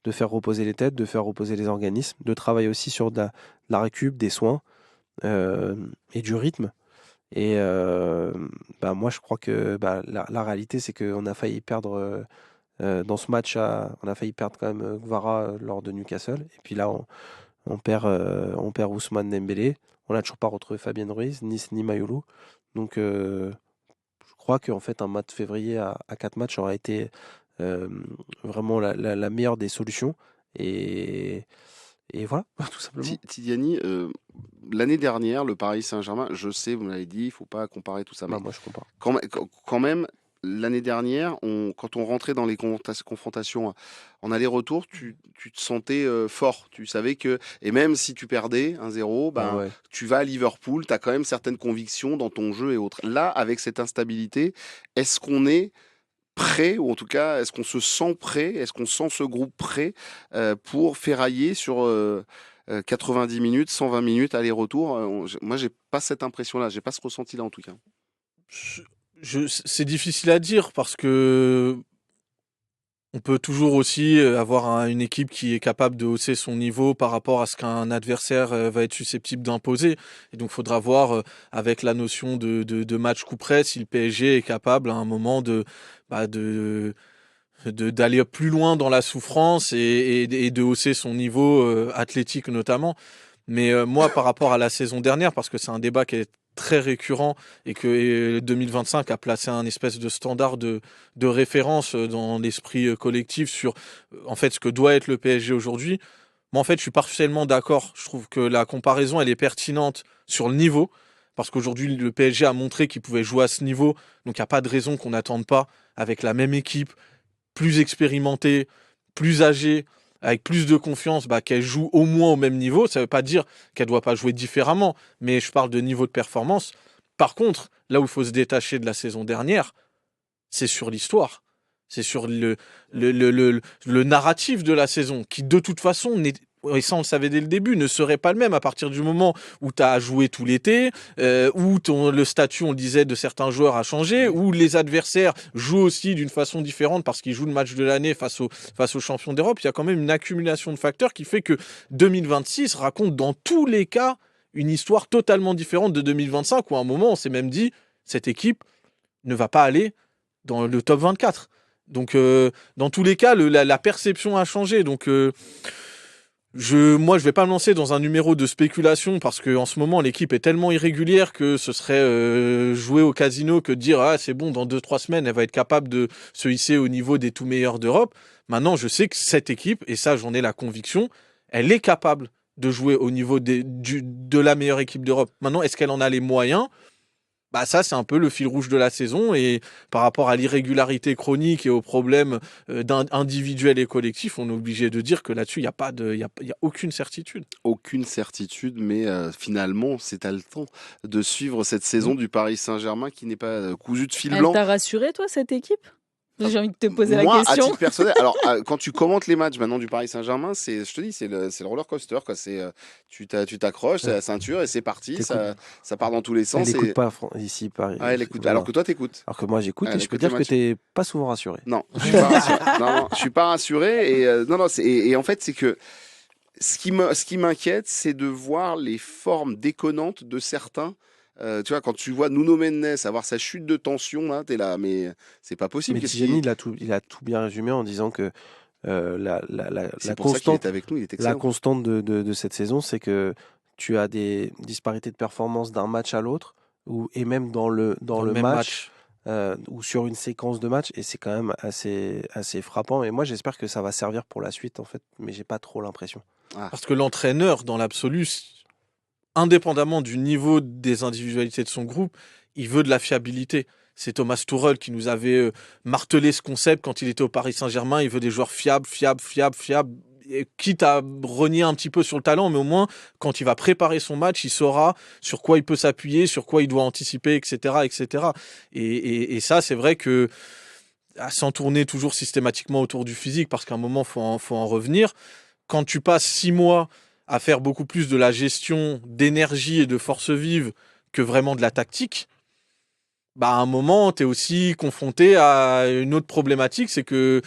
de faire reposer les têtes, de faire reposer les organismes, de travailler aussi sur de la récup, des soins, et du rythme. Et moi, je crois que la réalité, c'est qu'on a failli perdre dans ce match, on a failli perdre quand même Guevara lors de Newcastle. Et puis là, on perd Ousmane Dembélé. On n'a toujours pas retrouvé Fabien Ruiz, ni Mayolo. Donc, je Je crois qu'en fait, un mois de février à 4 matchs aurait été vraiment la meilleure des solutions. Et voilà, tout simplement. Tidiane, l'année dernière, le Paris Saint-Germain, je sais, vous m'avez dit, il ne faut pas comparer tout ça, mais Moi, je compare. quand même, l'année dernière, quand on rentrait dans les confrontations en aller-retour, tu te sentais fort. Tu savais que, et même si tu perdais 1-0, Ouais. tu vas à Liverpool, tu as quand même certaines convictions dans ton jeu et autres. Là, avec cette instabilité, est-ce qu'on est prêt, ou en tout cas, est-ce qu'on se sent prêt, est-ce qu'on sent ce groupe prêt pour ferrailler sur 90 minutes, 120 minutes, aller-retour? Moi, j'ai pas cette impression-là, j'ai pas ce ressenti-là en tout cas. C'est difficile à dire parce que on peut toujours aussi avoir une équipe qui est capable de hausser son niveau par rapport à ce qu'un adversaire va être susceptible d'imposer. Et donc, il faudra voir avec la notion de match coup près si le PSG est capable à un moment d'aller plus loin dans la souffrance et de hausser son niveau athlétique notamment. Mais moi, par rapport à la saison dernière, parce que c'est un débat qui est très récurrent et que 2025 a placé un espèce de standard de référence dans l'esprit collectif sur en fait ce que doit être le PSG aujourd'hui. Moi, en fait, je suis partiellement d'accord. Je trouve que la comparaison, elle est pertinente sur le niveau, parce qu'aujourd'hui, le PSG a montré qu'il pouvait jouer à ce niveau, donc il n'y a pas de raison qu'on n'attende pas avec la même équipe, plus expérimentée, plus âgée, avec plus de confiance, qu'elle joue au moins au même niveau. Ça ne veut pas dire qu'elle ne doit pas jouer différemment, mais je parle de niveau de performance. Par contre, là où il faut se détacher de la saison dernière, c'est sur l'histoire. C'est sur le narratif de la saison, qui de toute façon, et ça on le savait dès le début, ne serait pas le même à partir du moment où tu as joué tout l'été, où le statut, on le disait, de certains joueurs a changé, où les adversaires jouent aussi d'une façon différente parce qu'ils jouent le match de l'année face aux champions d'Europe. Il y a quand même une accumulation de facteurs qui fait que 2026 raconte dans tous les cas une histoire totalement différente de 2025, où à un moment on s'est même dit, cette équipe ne va pas aller dans le top 24. Donc, dans tous les cas, la perception a changé. Donc, moi, je vais pas me lancer dans un numéro de spéculation parce qu'en ce moment, l'équipe est tellement irrégulière que ce serait jouer au casino que de dire « Ah, c'est bon, dans 2-3 semaines, elle va être capable de se hisser au niveau des tout meilleurs d'Europe. » Maintenant, je sais que cette équipe, et ça, j'en ai la conviction, elle est capable de jouer au niveau de la meilleure équipe d'Europe. Maintenant, est-ce qu'elle en a les moyens ? Ça, c'est un peu le fil rouge de la saison, et par rapport à l'irrégularité chronique et aux problèmes individuels et collectifs, on est obligé de dire que là-dessus, il n'y a aucune certitude. Aucune certitude, mais finalement, c'est à le temps de suivre cette saison du Paris Saint-Germain qui n'est pas cousue de fil blanc. Elle t'a rassuré, toi, cette équipe? J'ai envie de te poser Moi, la question. à titre personnel, alors quand tu commentes les matchs maintenant du Paris Saint-Germain, je te dis, c'est le roller coaster, quoi. Tu t'accroches, c'est la ceinture et c'est parti. Ça part dans tous les sens. Elle n'écoute pas ici, Paris. Ah, elle écoute. Alors que toi, t'écoutes. Alors que moi, j'écoute, et Elle je peux écoute les dire que matchs. t'es pas souvent rassuré. Non, je suis pas rassuré. Non, je suis pas rassuré. Et en fait, c'est que ce qui m'inquiète, c'est de voir les formes déconnantes de certains. Tu vois, quand tu vois Nuno Mendes avoir sa chute de tension, là, t'es là, mais c'est pas possible. Mais Tijani, il a tout bien résumé en disant que la C'est pour ça qu'il constante, est avec nous, il est la excellent. constante de cette saison, c'est que tu as des disparités de performance d'un match à l'autre, et même dans le même match. Ou sur une séquence de match, et c'est quand même assez frappant. Et moi, j'espère que ça va servir pour la suite, en fait, mais j'ai pas trop l'impression. Parce que l'entraîneur, dans l'absolu, indépendamment du niveau des individualités de son groupe, il veut de la fiabilité. C'est Thomas Tuchel qui nous avait martelé ce concept quand il était au Paris Saint-Germain. Il veut des joueurs fiables, et quitte à renier un petit peu sur le talent, mais au moins, quand il va préparer son match, il saura sur quoi il peut s'appuyer, sur quoi il doit anticiper, etc. etc. Et ça, c'est vrai que, sans tourner toujours systématiquement autour du physique, parce qu'à un moment, faut en revenir, quand tu passes 6 mois à faire beaucoup plus de la gestion d'énergie et de force vive que vraiment de la tactique, à un moment, tu es aussi confronté à une autre problématique, c'est que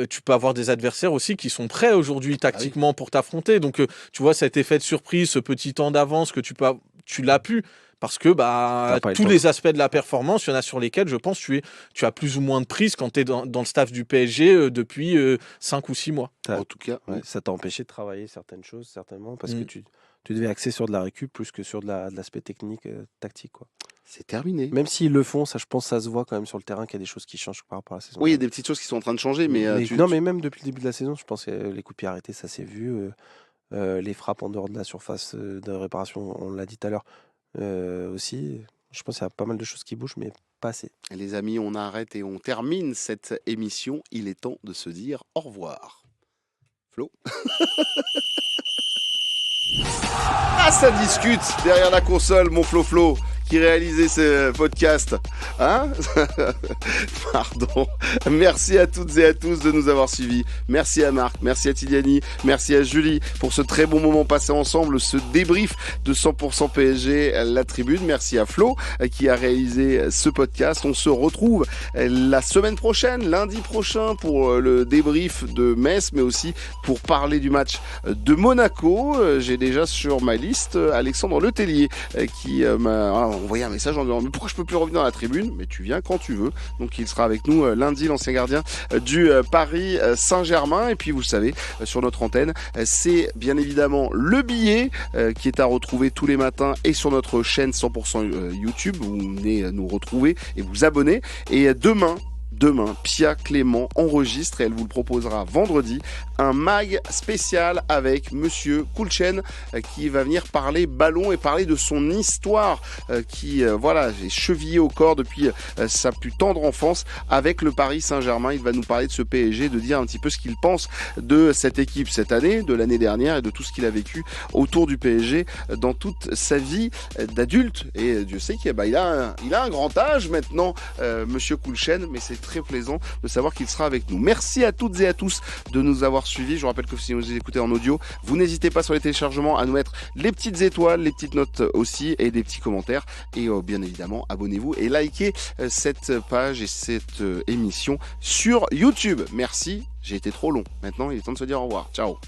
tu peux avoir des adversaires aussi qui sont prêts aujourd'hui tactiquement pour t'affronter. Donc, tu vois, cet effet de surprise, ce petit temps d'avance que tu l'as pu, parce que tous les aspects de la performance, il y en a sur lesquels, je pense, tu as plus ou moins de prise quand tu es dans le staff du PSG depuis 5 ou 6 mois. En tout cas, Ça t'a empêché de travailler certaines choses, certainement, parce que tu devais axer sur de la récup plus que sur de l'aspect technique, tactique, quoi. C'est terminé. Même s'ils le font, ça, je pense que ça se voit quand même sur le terrain qu'il y a des choses qui changent par rapport à la saison. Oui, il y a des petites choses qui sont en train de changer, mais... mais même depuis le début de la saison, je pense que les coups de pied arrêtés, ça s'est vu. Les frappes en dehors de la surface de réparation, on l'a dit tout à l'heure aussi. Je pense qu'il y a pas mal de choses qui bougent, mais pas assez. Les amis, on arrête et on termine cette émission. Il est temps de se dire au revoir. Flo. Ah, ça discute derrière la console, mon Flo, qui réalisait ce podcast. Hein? Pardon. Merci à toutes et à tous de nous avoir suivis. Merci à Marc, merci à Tidiani, merci à Julie pour ce très bon moment passé ensemble, ce débrief de 100% PSG, la tribune. Merci à Flo qui a réalisé ce podcast. On se retrouve la semaine prochaine, lundi prochain, pour le débrief de Metz, mais aussi pour parler du match de Monaco. J'ai déjà sur ma liste Alexandre Letellier qui m'a envoyé un message en disant mais pourquoi je peux plus revenir à la tribune? Mais tu viens quand tu veux. Donc il sera avec nous lundi, l'ancien gardien du Paris Saint-Germain. Et puis vous le savez, sur notre antenne, c'est bien évidemment le billet qui est à retrouver tous les matins et sur notre chaîne 100% YouTube. Vous venez nous retrouver et vous abonner. Et demain, Pia Clément enregistre et elle vous le proposera vendredi, un mag spécial avec Monsieur Koulchen qui va venir parler ballon et parler de son histoire qui est chevillée au corps depuis sa plus tendre enfance avec le Paris Saint-Germain. Il va nous parler de ce PSG, de dire un petit peu ce qu'il pense de cette équipe cette année, de l'année dernière et de tout ce qu'il a vécu autour du PSG dans toute sa vie d'adulte. Et Dieu sait qu'il a un grand âge maintenant, Monsieur Koulchen, mais c'est très plaisant de savoir qu'il sera avec nous. Merci à toutes et à tous de nous avoir suivis. Je vous rappelle que si vous écoutez en audio, vous n'hésitez pas sur les téléchargements à nous mettre les petites étoiles, les petites notes aussi et des petits commentaires. Et bien évidemment, abonnez-vous et likez cette page et cette émission sur YouTube. Merci, j'ai été trop long. Maintenant, il est temps de se dire au revoir. Ciao.